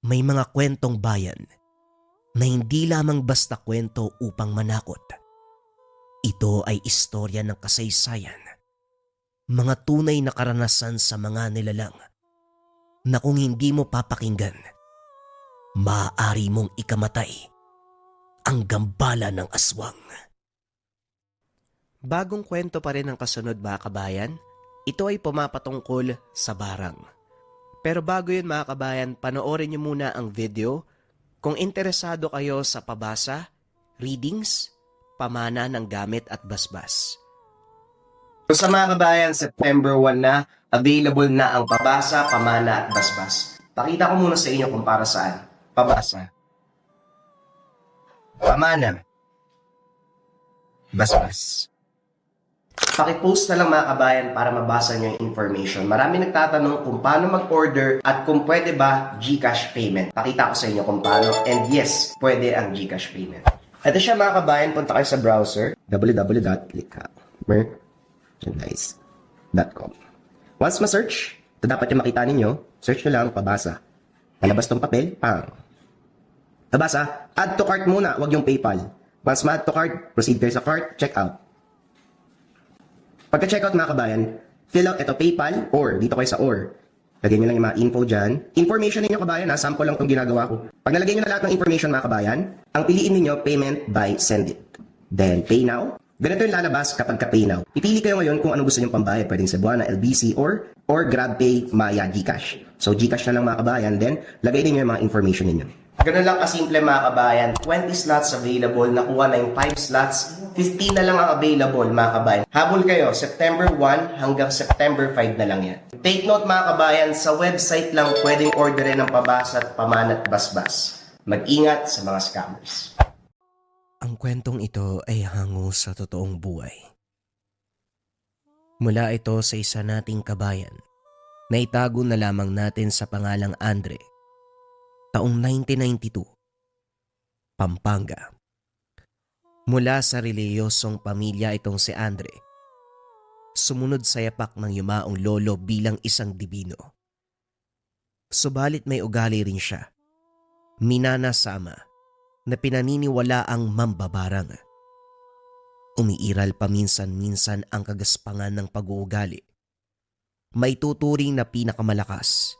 May mga kwentong bayan na hindi lamang basta kwento upang manakot. Ito ay istorya ng kasaysayan, mga tunay na karanasan sa mga nilalang na kung hindi mo papakinggan, maaari mong ikamatay ang gambala ng aswang. Bagong kwento pa rin ang kasunod mga kabayan. Ito ay pumapatungkol sa barang. Pero bago yun mga kabayan, panoorin niyo muna ang video kung interesado kayo sa pabasa, readings, pamana ng gamit at basbas. So sa mga kabayan, September 1 na, available na ang pabasa, pamana at basbas. Pakita ko muna sa inyo kung para saan. Pabasa. Pamana. Basbas. Pakipost na lang mga kabayan para mabasa nyo yung information. Marami nagtatanong kung paano mag-order at kung pwede ba GCash payment. Pakita ko sa inyo kung paano. And yes, pwede ang GCash payment. Ito siya mga kabayan, punta kayo sa browser www.merchandise.com. Once ma-search, ito dapat yung makita ninyo, search nyo lang pabasa. Palabas tong papel, pang. Pabasa, add to cart muna, wag yung PayPal. Once ma-add to cart, proceed kayo sa cart, check out. Pagka-checkout mga kabayan, fill out ito PayPal or dito kayo sa or. Lagyan nyo lang yung mga info dyan. Information ninyo kabayan ha, sample lang itong ginagawa ko. Pag nalagay nyo na lahat ng information mga kabayan, ang piliin ninyo payment by send it. Then pay now. Ganito yung lalabas kapag ka pay now. Pipili kayo ngayon kung anong gusto nyong pambayad. Pwedeng Cebuana, LBC or GrabPay, Maya, GCash. So GCash na lang mga kabayan, then lagay ninyo yung mga information ninyo. Ganun lang kasimple mga kabayan, 20 slots available, nakuha na yung 5 slots, 15 na lang ang available mga kabayan. Habol kayo, September 1 hanggang September 5 na lang yan. Take note mga kabayan, sa website lang pwedeng orderin ng pabasa at pamana at basbas. Mag-ingat sa mga scammers. Ang kwentong ito ay hango sa totoong buhay. Mula ito sa isa nating kabayan na itago na lamang natin sa pangalang Andre. Taong 1992, Pampanga. Mula sa reliyosong pamilya itong si Andre. Sumunod sa yapak ng yumaong lolo bilang isang dibino. Subalit may ugali rin siya. Minanasama na pinaniniwala ang mambabarang. Umiiral paminsan-minsan ang kagaspangan ng pag-uugali. May tuturing na pinakamalakas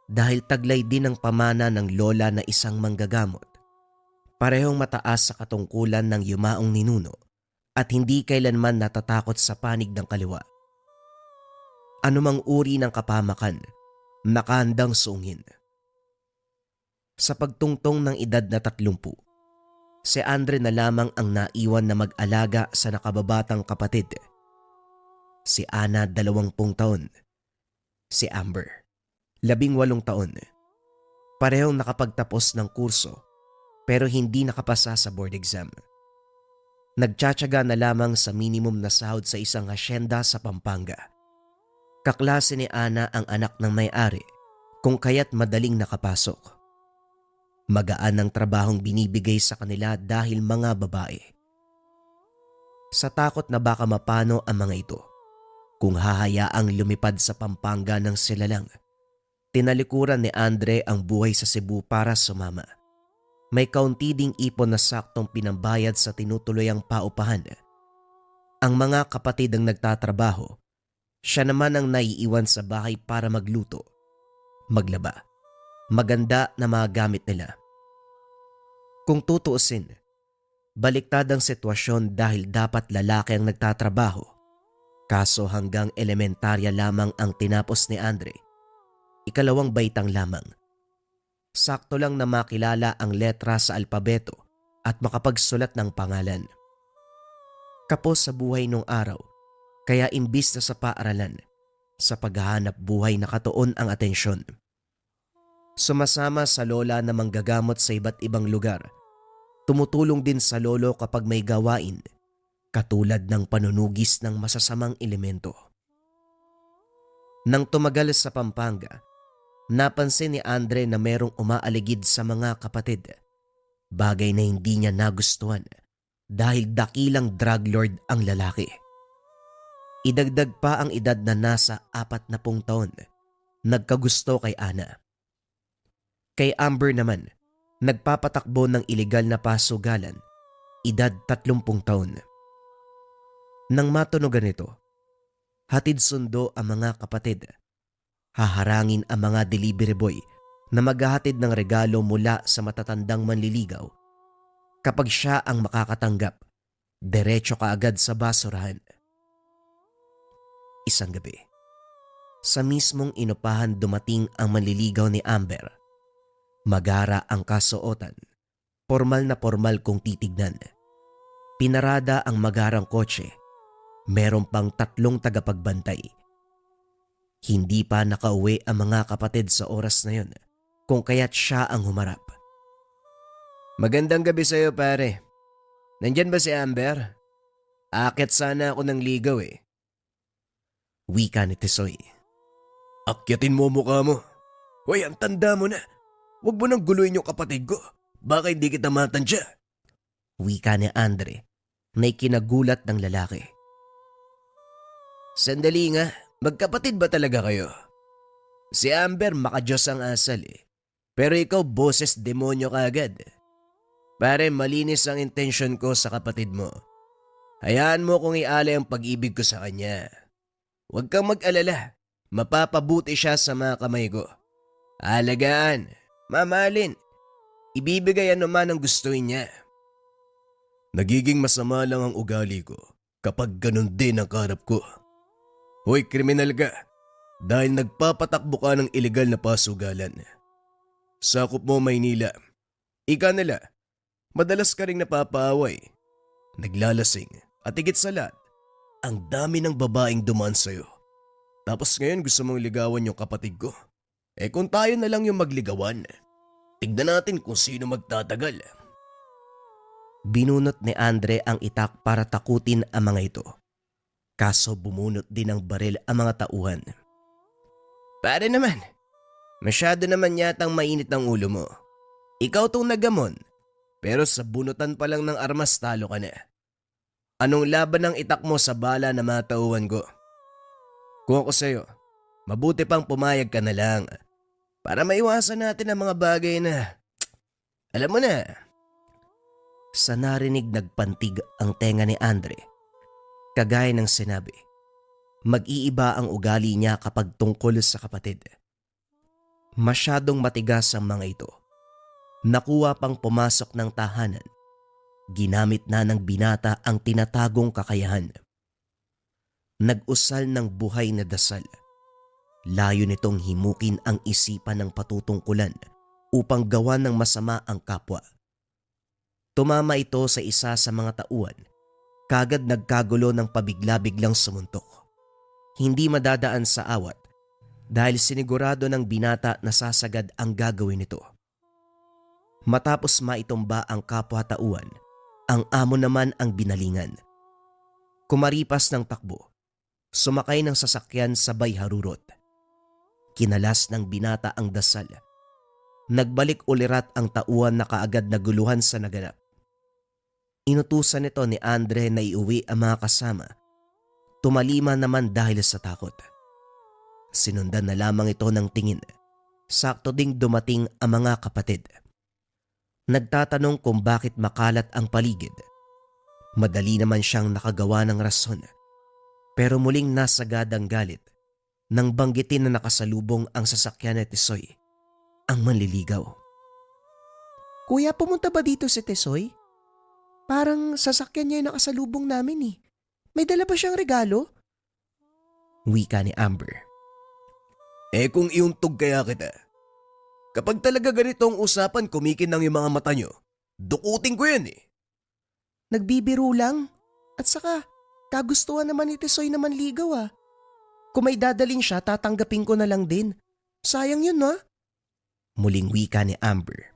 dahil taglay din ang pamana ng lola na isang manggagamot. Parehong mataas sa katungkulan ng yumaong ninuno at hindi kailanman natatakot sa panig ng kaliwa. Anumang uri ng kapamakan, nakahandang sungin. Sa pagtungtong ng edad na 30, si Andre na lamang ang naiwan na mag-alaga sa nakababatang kapatid. Si Ana 20 taon, si Amber 18 taon. Parehong nakapagtapos ng kurso pero hindi nakapasa sa board exam. Nagtsatsaga na lamang sa minimum na sahod sa isang hasyenda sa Pampanga. Kaklase ni Ana ang anak ng may-ari, kung kaya't madaling nakapasok. Magaan ang trabahong binibigay sa kanila dahil mga babae. Sa takot na baka mapano ang mga ito, kung hahayaang lumipad sa Pampanga ng sila lang, tinalikuran ni Andre ang buhay sa Cebu para sumama. May kaunti ding ipon na saktong pinambayad sa tinutuloyang paupahan. Ang mga kapatid ang nagtatrabaho, siya naman ang naiiwan sa bahay para magluto, maglaba, maganda na mga gamit nila. Kung tutuusin, baliktad ang sitwasyon dahil dapat lalaki ang nagtatrabaho. Kaso hanggang elementarya lamang ang tinapos ni Andre. Ikalawang baitang lamang. Sakto lang na makilala ang letra sa alpabeto at makapagsulat ng pangalan. Kapos sa buhay nung araw, kaya imbis na sa paaralan, sa paghahanap buhay nakatuon ang atensyon. Sumasama sa lola na manggagamot sa iba't ibang lugar. Tumutulong din sa lolo kapag may gawain, katulad ng panunugis ng masasamang elemento. Nang tumagal sa Pampanga, napansin ni Andre na merong umaaligid sa mga kapatid. Bagay na hindi niya nagustuhan dahil dakilang drug lord ang lalaki. Idagdag pa ang edad na nasa 40 taon, nagkagusto kay Ana. Kay Amber naman, nagpapatakbo ng ilegal na pasugalan, edad 30 taon. Nang matunogan ito, hatid sundo ang mga kapatid. Haharangin ang mga delivery boy na maghahatid ng regalo mula sa matatandang manliligaw. Kapag siya ang makakatanggap, diretso kaagad sa basurahan. Isang gabi, sa mismong inupahan dumating ang manliligaw ni Amber. Magara ang kasuotan, formal na formal kung titignan. Pinarada ang magarang kotse, meron pang 3 tagapagbantay. Hindi pa nakauwi ang mga kapatid sa oras na yun, kung kaya't siya ang humarap. Magandang gabi sa'yo pare. Nandyan ba si Amber? Aakyat sana ako ng ligaw eh. Wika ni Tisoy. Akyatin mo mukha mo. Hoy, ang tanda mo na. Huwag mo nang guluhin yung kapatid ko. Baka hindi kita matansya. Wika ni Andre na ikinagulat ng lalaki. Sandali nga, magkapatid ba talaga kayo? Si Amber makajos ang asal eh. Pero ikaw boses demonyo ka agad. Pare, malinis ang intensyon ko sa kapatid mo. Hayaan mo kung ialay ang pag-ibig ko sa kanya. Huwag kang mag-alala. Mapapabuti siya sa mga kamay ko. Alagaan, mamahalin. Ibibigay naman ang gustuin niya. Nagiging masama lang ang ugali ko kapag ganun din ang karap ko. Hoy, kriminal ka. Dahil nagpapatakbo ka ng ilegal na pasugalan. Sakop mo Maynila. Ika nila, madalas ka ring napapaaway. Naglalasing at higit sa lahat, ang dami ng babaeng dumaan sa'yo. Tapos ngayon gusto mong ligawan yung kapatid ko. Eh kung tayo na lang yung magligawan, tignan natin kung sino magtatagal. Binunot ni Andre ang itak para takutin ang mga ito. Kaso bumunot din ng baril ang mga tauhan. Pare naman, masyado naman yatang mainit ang ulo mo. Ikaw tong nagamon, pero sa bunutan pa lang ng armas talo ka na. Anong laban ang itak mo sa bala na mga tauhan ko? Kung ako sa'yo, mabuti pang pumayag ka na lang para maiwasan natin ang mga bagay na, alam mo na. Sa narinig nagpantig ang tenga ni Andre. Kagaya ng sinabi, mag-iiba ang ugali niya kapag tungkol sa kapatid. Masyadong matigas ang mga ito. Nakuha pang pumasok ng tahanan. Ginamit na ng binata ang tinatagong kakayahan. Nag-usal ng buhay na dasal. Layo nitong himukin ang isipan ng patutungkulan upang gawa ng masama ang kapwa. Tumama ito sa isa sa mga tauhan. Kagad nagkagulo ng pabigla-biglang sumuntok. Hindi madadaan sa awat dahil sinigurado ng binata na sasagad ang gagawin nito. Matapos maitumba ang kapwa tauhan, Ang amo naman ang binalingan. Kumaripas ng takbo, sumakay ng sasakyan sabay harurot. Kinalas ng binata ang dasal. Nagbalik ulirat ang tauhan na kaagad naguluhan sa naganap. Inutusan nito ni Andre na iuwi ang mga kasama. Tumalima naman dahil sa takot. Sinundan na lamang ito ng tingin. Sakto ding dumating ang mga kapatid. Nagtatanong kung bakit makalat ang paligid. Madali naman siyang nakagawa ng rason. Pero muling nasagad ang galit nang banggitin na nakasalubong ang sasakyan ni Tisoy, ang manliligaw. Kuya, pumunta ba dito si Tisoy? Parang sasakyan niya yung nakasalubong namin eh. May dala ba siyang regalo? Wika ni Amber. Kung iuntog kaya kita. Kapag talaga ganito ang usapan, kumikinang yung mga mata nyo. Dukutin ko yan eh. Nagbibiro lang. At saka, kagustuhan naman ni Tisoy na manligaw ah. Kung may dadalin siya, tatanggapin ko na lang din. Sayang yun ha? Muling wika ni Amber.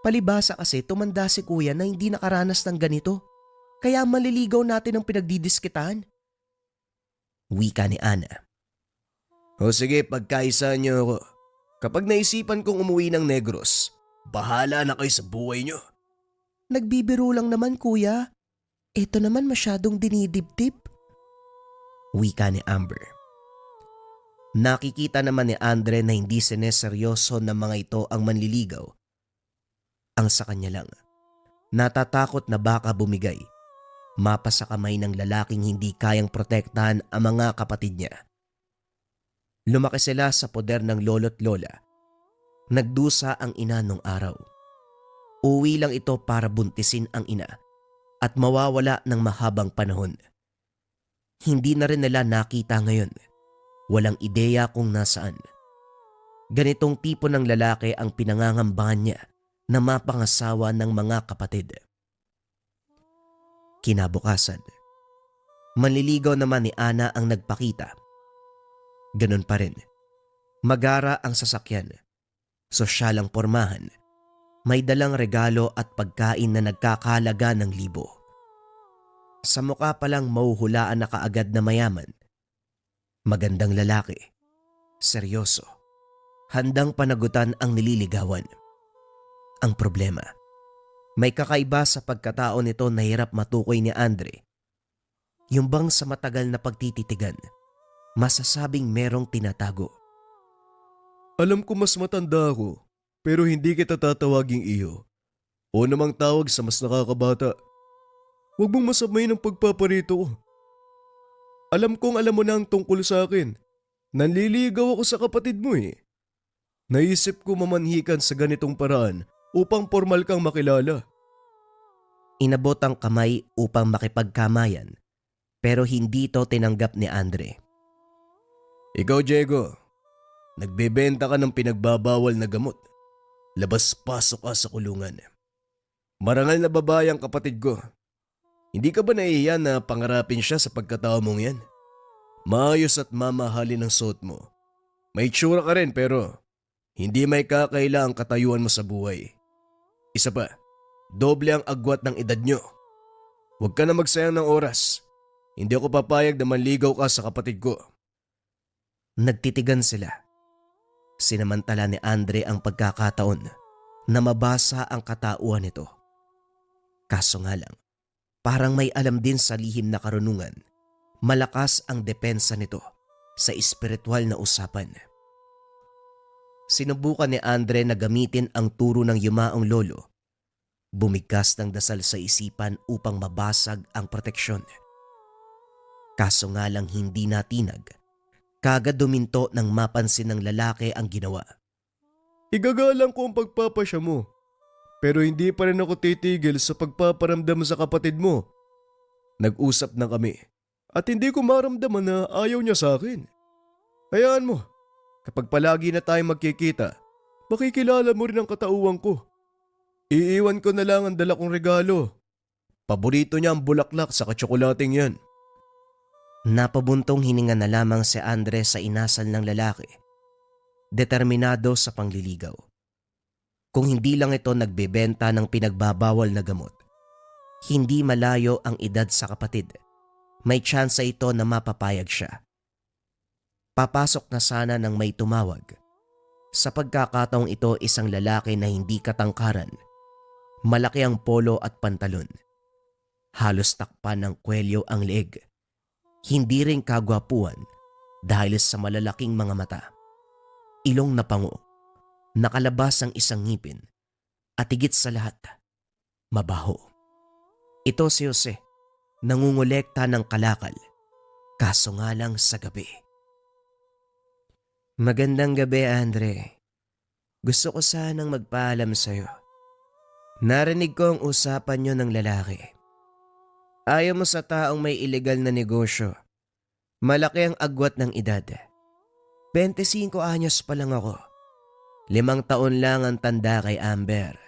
Palibasa kasi tumanda si kuya na hindi nakaranas ng ganito. Kaya maliligaw natin ang pinagdidiskitahan. Wika ni Ana. O sige, pagkaisa nyo ako. Kapag naisipan kong umuwi ng Negros, bahala na kayo sa buhay nyo. Nagbibiro lang naman kuya. Ito naman masyadong dinidibdib. Wika ni Amber. Nakikita naman ni Andre na hindi sineseryoso ng mga ito ang manliligaw. Ang sa kanya lang, natatakot na baka bumigay, mapa sa kamay ng lalaking hindi kayang protektahan ang mga kapatid niya. Lumaki sila sa poder ng lolo't lola. Nagdusa ang ina nung araw. Uwi lang ito para buntisin ang ina at mawawala ng mahabang panahon. Hindi na rin nila nakita ngayon. Walang ideya kung nasaan. Ganitong tipo ng lalaki ang pinangangambahan niya na mapangasawa ng mga kapatid. Kinabukasan, manliligaw naman ni Ana ang nagpakita. Ganun pa rin. Magara ang sasakyan. Sosyal ang pormahan. May dalang regalo at pagkain na nagkakahalaga ng 1,000. Sa mukha pa lang mahuhulaan na kaagad na mayaman. Magandang lalaki. Seryoso. Handang panagutan ang nililigawan. Ang problema, may kakaiba sa pagkatao nito na hirap matukoy ni Andre. Yung bang sa matagal na pagtititigan, masasabing merong tinatago. Alam ko mas matanda ako, pero hindi kita tatawaging iyo. O namang tawag sa mas nakakabata. Huwag mong masamay ng pagpaparito ko. Alam kong alam mo na ang tungkol sa akin. Nanliligaw ako sa kapatid mo eh. Naisip ko mamanhikan sa ganitong paraan upang formal kang makilala. Inabot ang kamay upang makipagkamayan, pero hindi ito tinanggap ni Andre. Ikaw, Diego, nagbebenta ka ng pinagbabawal na gamot. Labas-pasok ka sa kulungan. Marangal na babae ang kapatid ko. Hindi ka ba nahihiya na pangarapin siya sa pagkatao mong yan? Maayos at mamahalin ang suot mo. May tsura ka rin pero hindi may kakaila ang katayuan mo sa buhay. Isa pa, doble ang agwat ng edad nyo. Huwag ka na magsayang ng oras. Hindi ako papayag na manligaw ka sa kapatid ko. Nagtitigan sila. Sinamantala ni Andre ang pagkakataon na mabasa ang katauhan nito. Kaso nga lang, parang may alam din sa lihim na karunungan. Malakas ang depensa nito sa espiritual na usapan. Sinubukan ni Andre na gamitin ang turo ng yumaong lolo. Bumigkas ng dasal sa isipan upang mabasag ang proteksyon. Kaso nga lang hindi natinag. Kagad duminto nang mapansin ng lalaki ang ginawa. Igagalang ko ang pagpapasya mo. Pero hindi pa rin ako titigil sa pagpaparamdam sa kapatid mo. Nag-usap na kami at hindi ko maramdaman na ayaw niya sa akin. Hayaan mo, kapag palagi na tayo magkikita, makikilala mo rin ang katauhan ko. Iiwan ko na lang ang dala kong regalo. Paborito niya ang bulaklak sa katsokolating yan. Napabuntong hininga na lamang si Andre sa inasal ng lalaki. Determinado sa pangliligaw. Kung hindi lang ito nagbebenta ng pinagbabawal na gamot, Hindi malayo ang edad sa kapatid. May tsansa ito na mapapayag siya. Papasok na sana nang may tumawag. Sa pagkakataong ito, isang lalaki na hindi katangkaran. Malaki ang polo at pantalon. Halos takpan ng kwelyo ang leeg. Hindi rin kagwapuan dahil sa malalaking mga mata. Ilong na pango, nakalabas ang isang ngipin, at higit sa lahat, mabaho. Ito si Jose, nangungulekta ng kalakal, kaso nga lang sa gabi. Magandang gabi, Andre. Gusto ko sanang magpaalam sa'yo. Narinig ko ang usapan niyo ng lalaki. Ayaw mo sa taong may ilegal na negosyo. Malaki ang agwat ng edad. 25 anyos pa lang ako. 5 taon lang ang tanda kay Amber.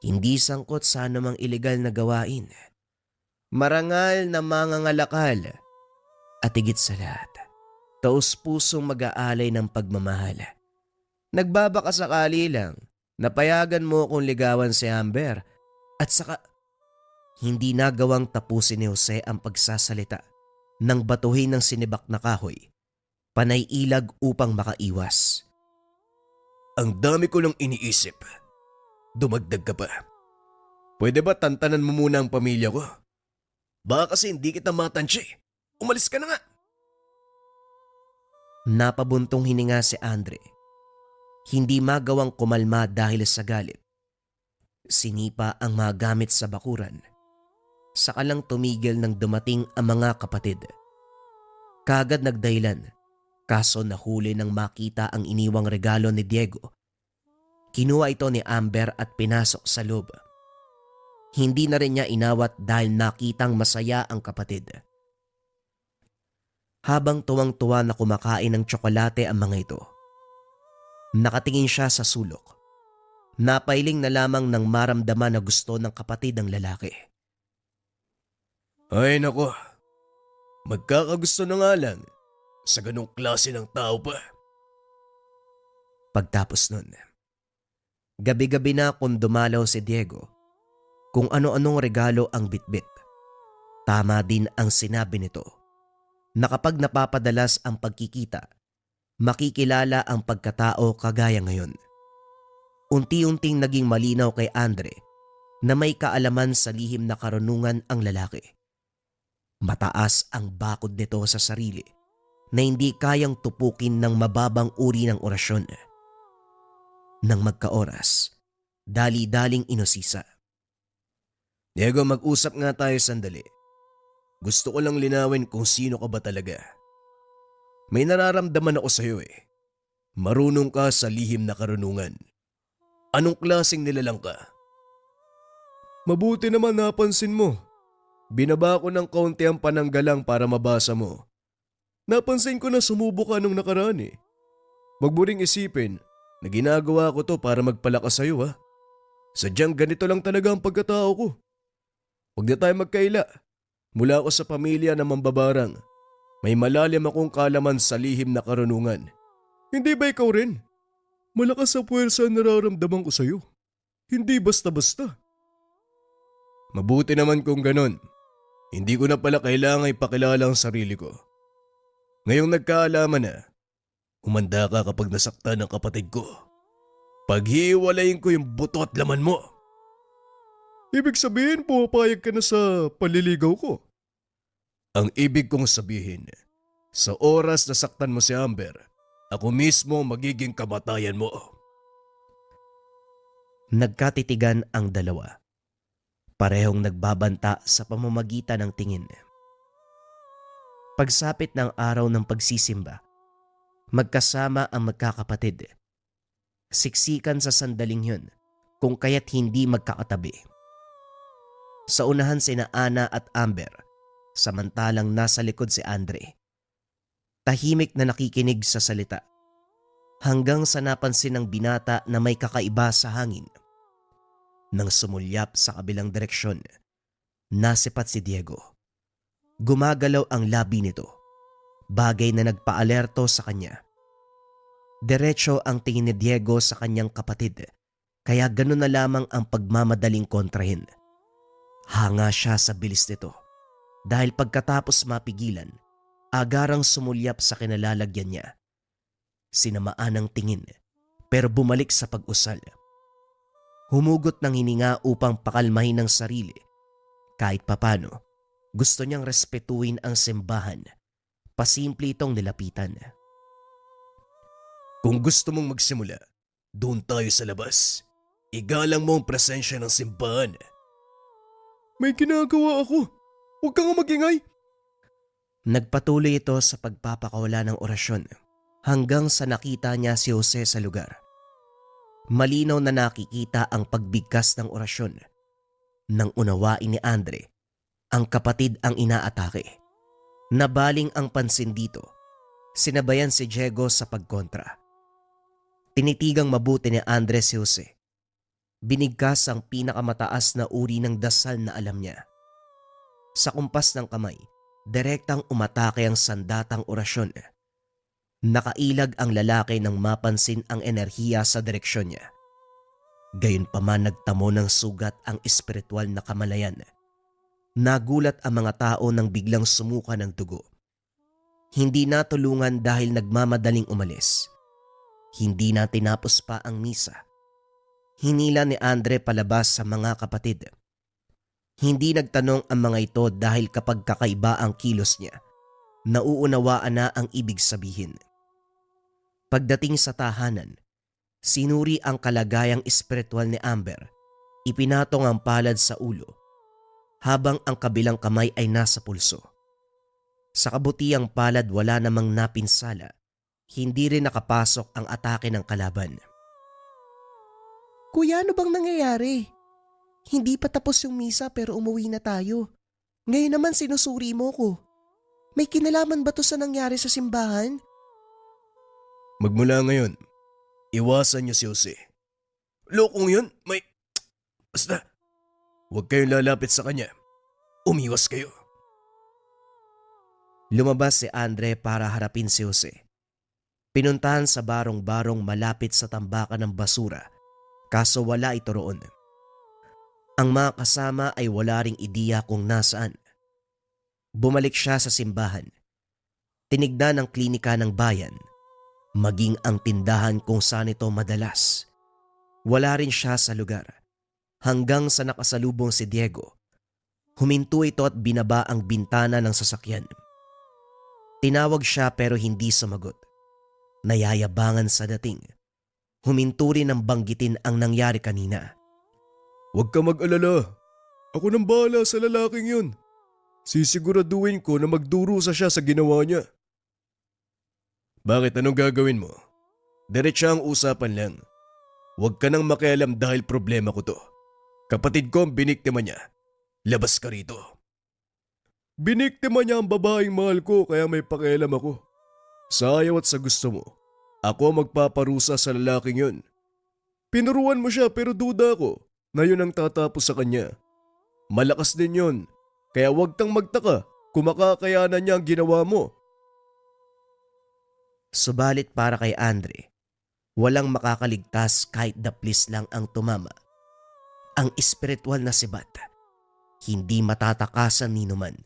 Hindi sangkot sa anumang ilegal na gawain. Marangal na mangangalakal. At higit sa lahat, taus-pusong mag-aalay ng pagmamahal. Nagbabaka sakali lang, napayagan mo kung ligawan si Amber at saka hindi nagawang tapusin ni Jose ang pagsasalita nang batuhin ng sinibak na kahoy, panay ilag upang makaiwas. Ang dami ko lang iniisip. Dumagdag ka pa. Pwede ba tantanan mo muna ang pamilya ko? Baka kasi hindi kita matansya. Umalis ka na nga. Napabuntong hininga si Andre. Hindi magawang kumalma dahil sa galit. Sinipa ang mga gamit sa bakuran. Saka lang tumigil nang dumating ang mga kapatid. Kagad nagdahilan, kaso nahuli nang makita ang iniwang regalo ni Diego. Kinuha ito ni Amber at pinasok sa loob. Hindi na rin niya inawat dahil nakitang masaya ang kapatid. Habang tuwang-tuwa na kumakain ng tsokolate ang mga ito, nakatingin siya sa sulok. Napailing na lamang nang maramdaman na gusto ng kapatid ang lalaki. Ay nako, magkakagusto na nga lang sa ganong klase ng tao pa. Pagtapos nun, gabi-gabi na kung dumalaw si Diego, kung ano-anong regalo ang bitbit. Tama din ang sinabi nito, na kapag napapadalas ang pagkikita, makikilala ang pagkatao kagaya ngayon. Unti-unting naging malinaw kay Andre na may kaalaman sa lihim na karunungan ang lalaki. Mataas ang bakod nito sa sarili na hindi kayang tupukin ng mababang uri ng orasyon. Nang magkaoras, dali-daling inusisa. Diego, mag-usap nga tayo sandali. Gusto ko lang linawin kung sino ka ba talaga. May nararamdaman ako sa'yo eh. Marunong ka sa lihim na karunungan. Anong klaseng nilalang ka? Mabuti naman napansin mo. Binaba ko ng kaunti ang pananggalang para mabasa mo. Napansin ko na sumubo ka nung nakaraan eh. Wag mo ring isipin na ginagawa ko to para magpalakas sa'yo ha. Sadyang ganito lang talaga ang pagkatao ko. Huwag na tayo magkaila. Mula ako sa pamilya na mambabarang. May malalim akong kalaman sa lihim na karunungan. Hindi ba ikaw rin? Malakas sa puwersa ang nararamdaman ko sa'yo. Hindi basta-basta. Mabuti naman kung ganon. Hindi ko na pala kailangan ipakilala ang sarili ko. Ngayong nagkaalaman na, humanda ka kapag nasaktan ng kapatid ko. Paghiwalayin ko yung buto at laman mo. Ibig sabihin pumapayag ka na sa paliligaw ko. Ang ibig kong sabihin, sa oras na saktan mo si Amber, ako mismo magiging kamatayan mo. Nagkatitigan ang dalawa. Parehong nagbabanta sa pamamagitan ng tingin. Pagsapit ng araw ng pagsisimba, magkasama ang magkakapatid. Siksikan sa sandaling yun, kung kaya't hindi magkakatabi. Sa unahan sina Ana at Amber, samantalang nasa likod si Andre. Tahimik na nakikinig sa salita, hanggang sa napansin ng binata na may kakaiba sa hangin. Nang sumulyap sa kabilang direksyon, nasipat si Diego. Gumagalaw ang labi nito, bagay na nagpaalerto sa kanya. Diretso ang tingin ni Diego sa kanyang kapatid, kaya ganun na lamang ang pagmamadaling kontrahin. Hanga siya sa bilis nito dahil pagkatapos mapigilan, agarang sumulyap sa kinalalagyan niya. Sinamaan ang tingin pero bumalik sa pag-usal. Humugot ng hininga upang pakalmahin ang sarili. Kahit papano, gusto niyang respetuhin ang simbahan. Pasimple itong nilapitan. Kung gusto mong magsimula, doon tayo sa labas. Igalang mo ang presensya ng simbahan. May ginagawa ako. Huwag kang magingay. Nagpatuloy ito sa pagpapakawala ng orasyon hanggang sa nakita niya si Jose sa lugar. Malinaw na nakikita ang pagbigkas ng orasyon. Nang unawain ni Andre, ang kapatid ang inaatake. Nabaling ang pansin dito. Sinabayan si Diego sa pagkontra. Tinitigang mabuti ni Andre si Jose. Binigkas ang pinakamataas na uri ng dasal na alam niya. Sa kumpas ng kamay, direktang umatake ang sandatang orasyon. Nakailag ang lalaki nang mapansin ang enerhiya sa direksyon niya. Gayunpaman nagtamo ng sugat ang espiritual na kamalayan. Nagulat ang mga tao nang biglang sumuka ng dugo. Hindi natulungan dahil nagmamadaling umalis. Hindi na tinapos pa ang misa. Hinila ni Andre palabas sa mga kapatid. Hindi nagtanong ang mga ito dahil kapag kakaiba ang kilos niya, nauunawaan na ang ibig sabihin. Pagdating sa tahanan, sinuri ang kalagayang espiritual ni Amber. Ipinatong ang palad sa ulo, habang ang kabilang kamay ay nasa pulso. Sa kabutiang palad wala namang napinsala. Hindi rin nakapasok ang atake ng kalaban. Kuya, ano bang nangyayari? Hindi pa tapos yung misa pero umuwi na tayo. Ngayon naman sinusuri mo ko. May kinalaman ba to sa nangyari sa simbahan? Magmula ngayon, iwasan niyo si Jose. Lokong yun, Basta, huwag kayong lalapit sa kanya. Umiwas kayo. Lumabas si Andre para harapin si Jose. Pinuntahan sa barong-barong malapit sa tambakan ng basura, kaso wala ito roon. Ang mga kasama ay wala ring ideya kung nasaan. Bumalik siya sa simbahan. Tinignan ang klinika ng bayan, maging ang tindahan kung saan ito madalas. Wala rin siya sa lugar, hanggang sa nakasalubong si Diego. Huminto ito at binaba ang bintana ng sasakyan. Tinawag siya pero hindi sumagot. Nayayabangan sa dating. Huminto rin ang banggitin ang nangyari kanina. Huwag ka mag-alala. Ako nang bahala sa lalaking yun. Sisiguraduhin ko na magdurusa siya sa ginawa niya. Bakit, anong gagawin mo? Diretsa ang usapan lang. Huwag ka nang makialam dahil problema ko to. Kapatid ko ang biniktima niya. Labas ka rito. Biniktima niya ang babaeng mahal ko kaya may pakialam ako. Sa ayaw at sa gusto mo, ako magpaparusa sa lalaking yun. Pinuruan mo siya pero duda ko na yun ang tatapos sa kanya. Malakas din yun, kaya huwag kang magtaka kung makakayanan niya ang ginawa mo. Subalit para kay Andre, walang makakaligtas kahit daplis lang ang tumama. Ang espiritual na sibat, hindi matatakasan ni numan.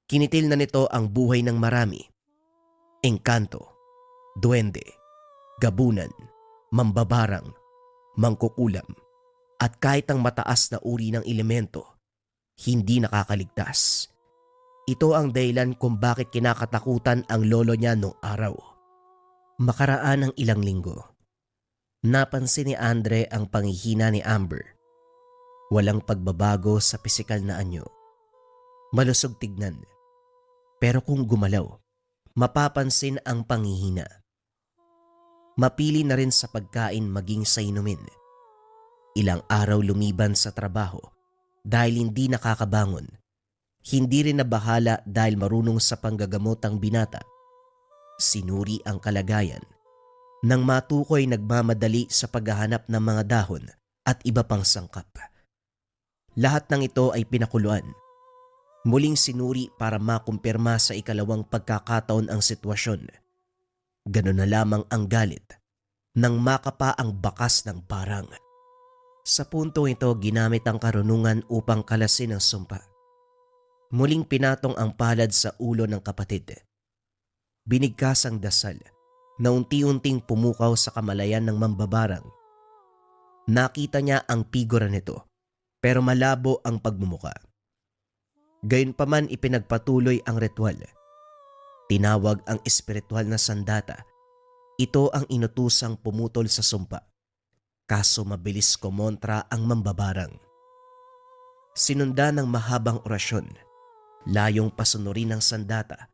Kinitil na nito ang buhay ng marami. Engkanto, duwende, gabunan, mambabarang, mangkukulam, at kahit ang mataas na uri ng elemento, hindi nakakaligtas. Ito ang dahilan kung bakit kinakatakutan ang lolo niya noong araw. Makaraan ng ilang linggo, napansin ni Andre ang panghihina ni Amber. Walang pagbabago sa pisikal na anyo. Malusog tignan. Pero kung gumalaw, mapapansin ang panghihina. Mapili na rin sa pagkain maging sa inumin. Ilang araw lumiban sa trabaho dahil hindi nakakabangon. Hindi rin nabahala dahil marunong sa panggagamot ang binata. Sinuri ang kalagayan. Nang matukoy nagmamadali sa paghahanap ng mga dahon at iba pang sangkap. Lahat ng ito ay pinakuluan. Muling sinuri para makumpirma sa ikalawang pagkakataon ang sitwasyon. Ganun na lamang ang galit nang makapa ang bakas ng parang. Sa puntong ito, ginamit ang karunungan upang kalasin ang sumpa. Muling pinatong ang palad sa ulo ng kapatid. Binigkas ang dasal na unti-unting pumukaw sa kamalayan ng mambabarang. Nakita niya ang figura nito, pero malabo ang pagmumuka. Gayunpaman ipinagpatuloy ang ritual. Tinawag ang espiritual na sandata. Ito ang inutusang pumutol sa sumpa. Kaso mabilis kumontra ang mambabarang. Sinundan ng mahabang orasyon, layong pasunurin ng sandata.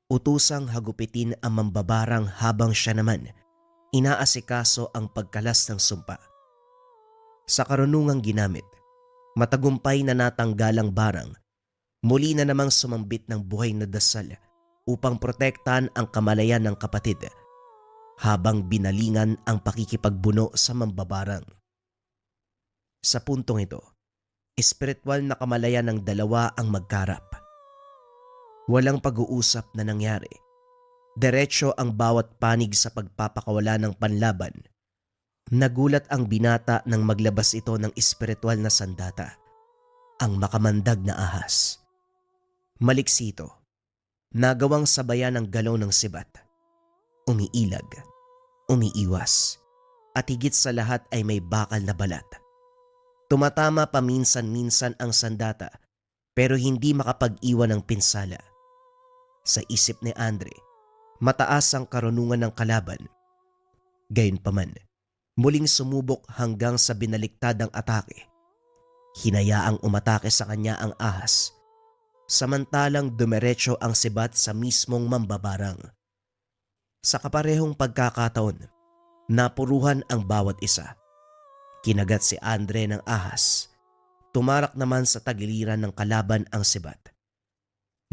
Utusang hagupitin ang mambabarang habang siya naman inaasikaso ang pagkalas ng sumpa. Sa karunungang ginamit, matagumpay na natanggal ang barang. Muli na namang sumambit ng buhay na dasal upang protektahan ang kamalayan ng kapatid habang binalingan ang pakikipagbuno sa mambabarang. Sa puntong ito, espiritual na kamalayan ng dalawa ang magkarap. Walang pag-uusap na nangyari. Diretso ang bawat panig sa pagpapakawala ng panlaban. Nagulat ang binata nang maglabas ito ng espiritual na sandata, ang makamandag na ahas. Maliksi ito, nagawang sabayan ng galaw ng sibat. Umiilag, umiiwas, at higit sa lahat ay may bakal na balat. Tumatama paminsan-minsan ang sandata pero hindi makapag-iwan ng pinsala. Sa isip ni Andre, mataas ang karunungan ng kalaban. Gayunpaman, muling sumubok hanggang sa binaliktad ang atake. Hinayaang umatake sa kanya ang ahas, samantalang dumiretso ang sibat sa mismong mambabarang. Sa kaparehong pagkakataon, napuruhan ang bawat isa. Kinagat si Andre ng ahas. Tumarak naman sa tagiliran ng kalaban ang sibat.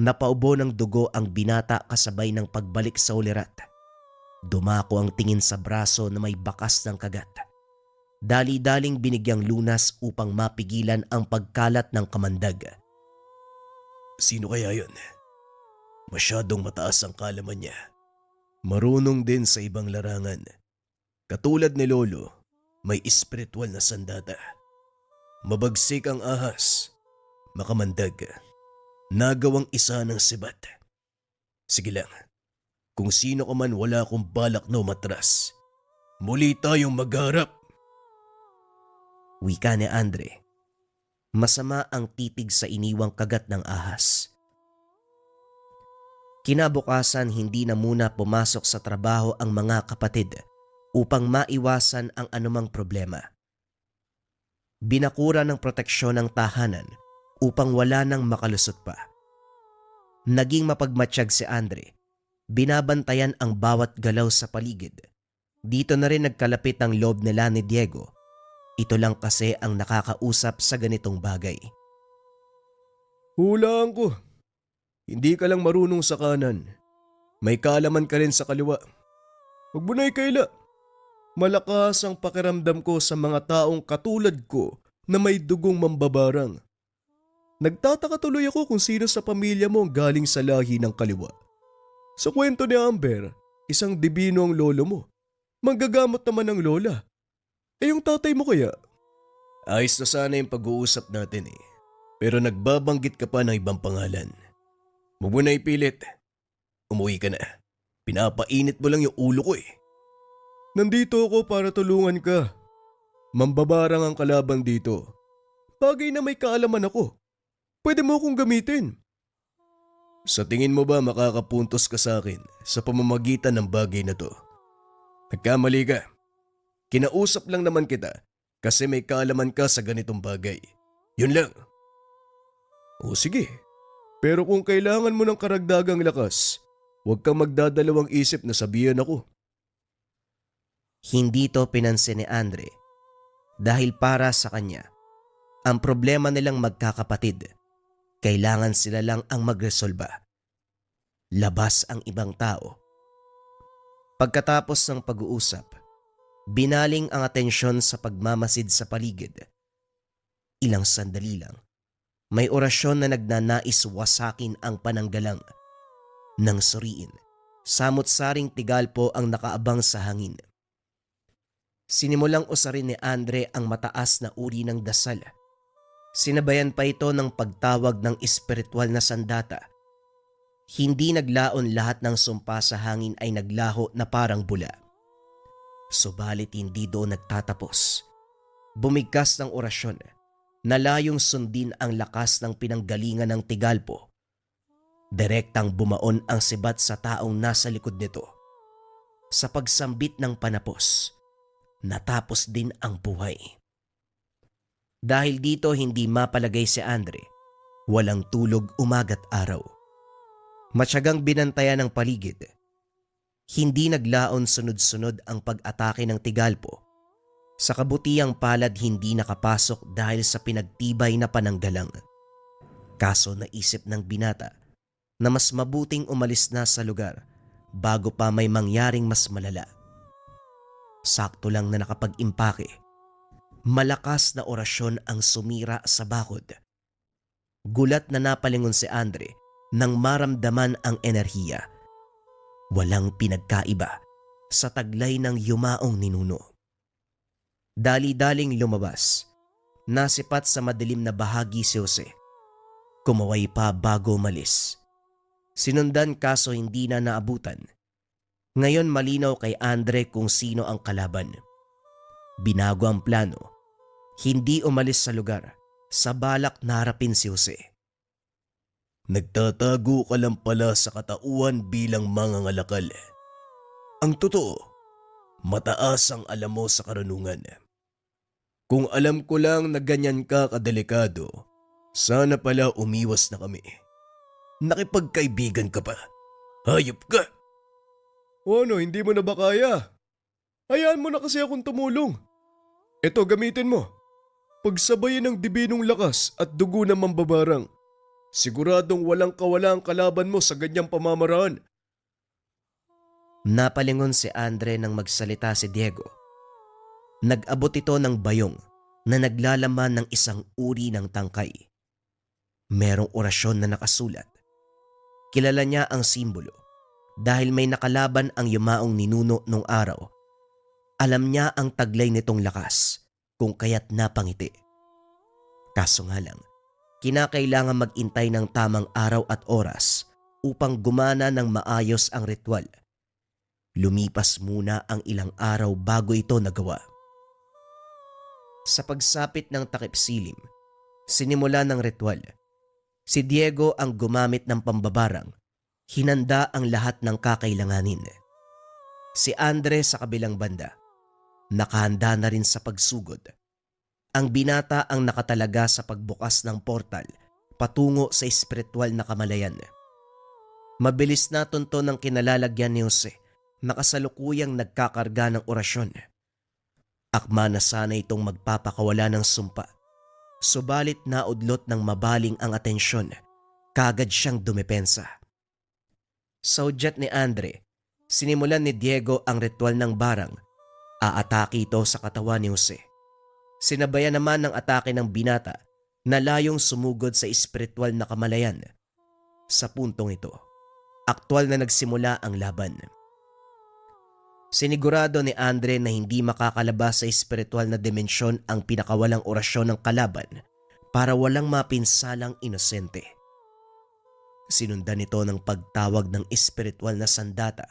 Napaubo ng dugo ang binata kasabay ng pagbalik sa ulirat. Dumako ang tingin sa braso na may bakas ng kagat. Dali-daling binigyang lunas upang mapigilan ang pagkalat ng kamandag. Sino kaya yun? Masyadong mataas ang kalaman niya. Marunong din sa ibang larangan. Katulad ni Lolo, may espiritual na sandata. Mabagsik ang ahas, makamandag, nagawang isa ng sibat. Sige lang, kung sino ka man wala akong balak na umatras. Muli tayong magharap. Wika ni Andre. Masama ang titig sa iniwang kagat ng ahas. Kinabukasan hindi na muna pumasok sa trabaho ang mga kapatid upang maiwasan ang anumang problema. Binakura ng proteksyon ng tahanan upang wala nang makalusot pa. Naging mapagmatsyag si Andre. Binabantayan ang bawat galaw sa paligid. Dito na rin nagkalapit ang loob nila ni Diego. Ito lang kasi ang nakakausap sa ganitong bagay. Hulaan ko. Hindi ka lang marunong sa kanan. May kaalaman ka rin sa kaliwa. Huwag mo na ikaila. Malakas ang pakiramdam ko sa mga taong katulad ko na may dugong mambabarang. Nagtataka tuloy ako kung sino sa pamilya mo ang galing sa lahi ng kaliwa. Sa kwento ni Amber, isang dibino ang lolo mo. Manggagamot naman ang lola. Eh yung tatay mo kaya? Ayos na sana yung pag-uusap natin eh. Pero nagbabanggit ka pa ng ibang pangalan. Huwag mo na ipilit. Umuwi ka na. Pinapainit mo lang yung ulo ko eh. Nandito ako para tulungan ka. Mambabarang ang kalaban dito. Bagay na may kaalaman ako. Pwede mo akong gamitin. Sa tingin mo ba makakapuntos ka sa akin sa pamamagitan ng bagay na to? Nagkamali ka. Kinausap lang naman kita kasi may kaalaman ka sa ganitong bagay. Yun lang. O sige. Pero kung kailangan mo ng karagdagang lakas, huwag kang magdadalawang isip na sabihan ako. Hindi to pinansin ni Andre dahil para sa kanya, ang problema nilang magkakapatid, kailangan sila lang ang magresolba. Labas ang ibang tao. Pagkatapos ng pag-uusap, binaling ang atensyon sa pagmamasid sa paligid. Ilang sandali lang, may orasyon na nagnanais wasakin ang pananggalang. Nang suriin, samot-saring tigal po ang nakaabang sa hangin. Sinimulang usarin ni Andre ang mataas na uri ng dasal. Sinabayan pa ito ng pagtawag ng espiritual na sandata. Hindi naglaon lahat ng sumpa sa hangin ay naglaho na parang bula. Subalit hindi doon nagtatapos. Bumigkas ng orasyon na layong sundin ang lakas ng pinanggalingan ng Tigalpo. Direktang bumaon ang sibat sa taong nasa likod nito. Sa pagsambit ng panapos, natapos din ang buhay. Dahil dito hindi mapalagay si Andre, walang tulog umaga't araw. Matyagang binantayan ng paligid. Hindi naglaon sunod-sunod ang pag-atake ng Tigalpo. Sa kabutiang palad hindi nakapasok dahil sa pinagtibay na pananggalang. Kaso naisip ng binata na mas mabuting umalis na sa lugar bago pa may mangyaring mas malala. Sakto lang na nakapag-impake. Malakas na orasyon ang sumira sa bakod. Gulat na napalingon si Andre nang maramdaman ang enerhiya. Walang pinagkaiba sa taglay ng yumaong ninuno. Dali-daling lumabas, nasipat sa madilim na bahagi si Jose. Kumaway pa bago malis. Sinundan kaso hindi na naabutan. Ngayon malinaw kay Andre kung sino ang kalaban. Binago ang plano. Hindi umalis sa lugar sa balak na harapin si Jose. Nagtatago ka lang pala sa katauhan bilang mangangalakal. Ang totoo, mataas ang alam mo sa karunungan. Kung alam ko lang na ganyan ka kadelikado, sana pala umiwas na kami. Nakipagkaibigan ka pa. Hayop ka! O ano, hindi mo na ba kaya? Hayaan mo na kasi akong tumulong. Ito, gamitin mo. Pagsabayin ng dibinong lakas at dugo ng mambabarang. Siguradong walang kawala ang kalaban mo sa ganyang pamamaraan. Napalingon si Andre nang magsalita si Diego. Nag-abot ito ng bayong na naglalaman ng isang uri ng tangkay. Merong orasyon na nakasulat. Kilala niya ang simbolo dahil may nakalaban ang yumaong ninuno nung araw. Alam niya ang taglay nitong lakas kung kaya't napangiti. Kaso nga lang, kinakailangan mag-intay ng tamang araw at oras upang gumana ng maayos ang ritual. Lumipas muna ang ilang araw bago ito nagawa. Sa pagsapit ng takip silim, sinimula ng ritual. Si Diego ang gumamit ng pambabarang. Hinanda ang lahat ng kakailanganin. Si Andre sa kabilang banda. Nakahanda na rin sa pagsugod. Ang binata ang nakatalaga sa pagbukas ng portal patungo sa espiritual na kamalayan. Mabilis na tunto ng kinalalagyan ni Jose na kasalukuyang nagkakarga ng orasyon. Akma na sana itong magpapakawala ng sumpa. Subalit naudlot ng mabaling ang atensyon, kagad siyang dumepensa. Sa udyat ni Andre, sinimulan ni Diego ang ritual ng barang. Aatake ito sa katawan ni Jose. Sinabayan naman ng atake ng binata na layong sumugod sa espiritual na kamalayan. Sa puntong ito, aktwal na nagsimula ang laban. Sinigurado ni Andre na hindi makakalabas sa espiritual na dimensyon ang pinakawalang orasyon ng kalaban para walang mapinsalang inosente. Sinundan nito ng pagtawag ng espiritual na sandata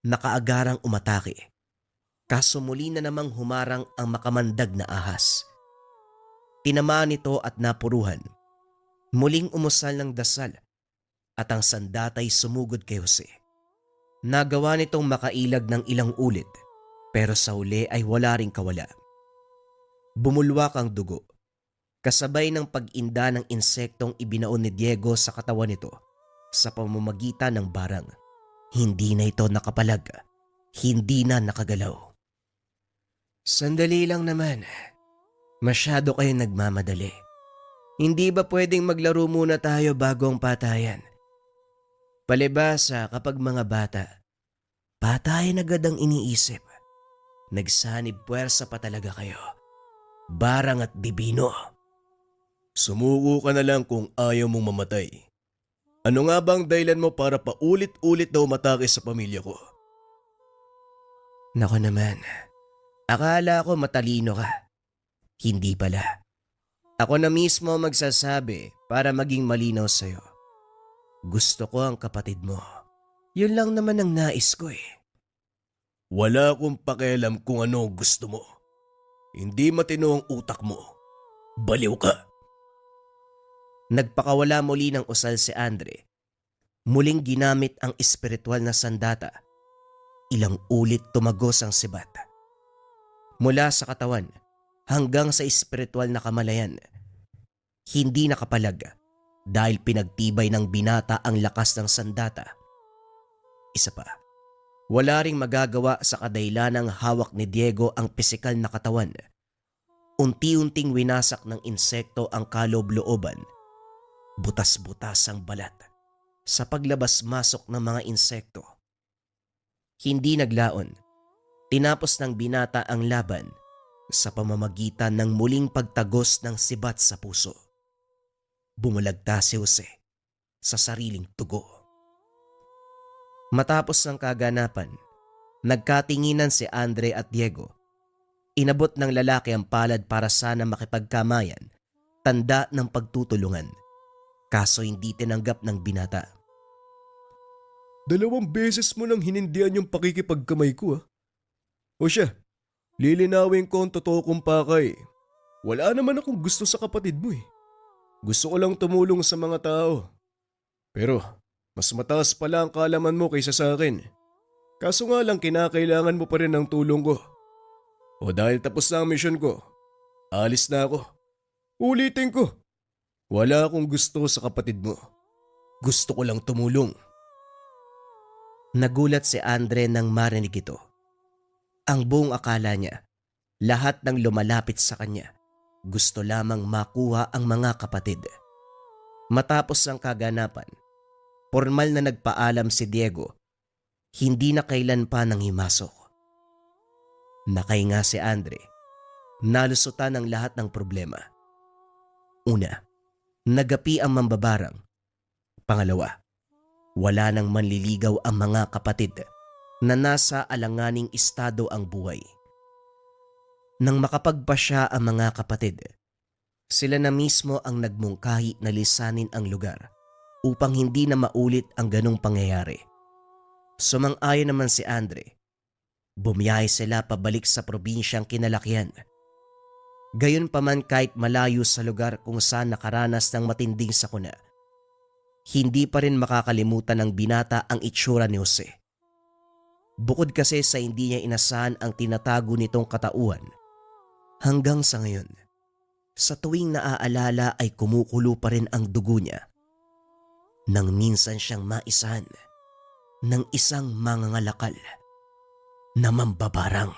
na kaagarang umatake. Kaso muli na namang humarang ang makamandag na ahas. Tinamaan ito at napuruhan. Muling umusal ng dasal at ang sandata'y sumugod kay Jose. Nagawa nitong makailag ng ilang ulit pero sa huli ay wala ring kawala. Bumulwak ang dugo. Kasabay ng pag-inda ng insektong ibinaon ni Diego sa katawan nito sa pamamagitan ng barang. Hindi na ito nakapalag. Hindi na nakagalaw. Sandali lang naman. Masyado kayo nagmamadali. Hindi ba pwedeng maglaro muna tayo bago ang patayan? Palibasa kapag mga bata, patayan agad ang iniisip. Nagsanib puwersa pa talaga kayo. Barang at dibino. Sumuko ka na lang kung ayaw mong mamatay. Ano nga bang dahilan mo para paulit-ulit daw matake sa pamilya ko? Nako naman, Akala ko matalino ka. Hindi pala. Ako na mismo magsasabi para maging malinaw sa'yo. Gusto ko ang kapatid mo. Yun lang naman ang nais ko eh. Wala akong pakialam kung ano ang gusto mo. Hindi matino ang utak mo. Baliw ka. Nagpakawala muli ng usal si Andre. Muling ginamit ang espiritual na sandata. Ilang ulit tumagos ang sibat. Mula sa katawan hanggang sa espiritual na kamalayan. Hindi nakapalag dahil pinagtibay ng binata ang lakas ng sandata. Isa pa, wala ring magagawa sa kadailanang hawak ni Diego ang pisikal na katawan. Unti-unting winasak ng insekto ang kaloob-looban. Butas-butas ang balat sa paglabas-masok ng mga insekto. Hindi naglaon. Tinapos ng binata ang laban sa pamamagitan ng muling pagtagos ng sibat sa puso. Bumulagta si Jose sa sariling tugo. Matapos ng kaganapan, nagkatinginan si Andre at Diego. Inabot ng lalaki ang palad para sana makipagkamayan, tanda ng pagtutulungan. Kaso hindi tinanggap ng binata. 2 beses mo nang hinindihan yung pakikipagkamay ko ah. O siya, lilinawin ko ang totoo kong pakay. Wala naman akong gusto sa kapatid mo eh. Gusto ko lang tumulong sa mga tao. Pero mas mataas pala ang kaalaman mo kaysa sa akin. Kaso nga lang kinakailangan mo pa rin ng tulong ko. O dahil tapos na ang mission ko, alis na ako. Ulitin ko. Wala akong gusto sa kapatid mo. Gusto ko lang tumulong. Nagulat si Andre nang marinig ito. Ang buong akala niya, lahat ng lumalapit sa kanya, gusto lamang makuha ang mga kapatid. Matapos ang kaganapan, formal na nagpaalam si Diego, hindi na kailan pa nang himasok. Nakahinga si Andre, nalusutan ang lahat ng problema. Una, nagapi ang mambabarang. Pangalawa, wala nang manliligaw ang mga kapatid na nasa alanganing estado ang buhay. Nang makapagpasya ang mga kapatid, sila na mismo ang nagmungkahi na lisanin ang lugar upang hindi na maulit ang ganong pangyayari. Sumang-ayon naman si Andre. Bumiyahe sila pabalik sa probinsyang kinalakihan. Gayunpaman kahit malayo sa lugar kung saan nakaranas ng matinding sakuna, hindi pa rin makakalimutan ng binata ang itsura ni Jose. Bukod kasi sa hindi niya inasahan ang tinatago nitong katauhan, hanggang sa ngayon, sa tuwing naaalala ay kumukulo pa rin ang dugo niya nang minsan siyang maisahan ng isang mangangalakal na mambabarang.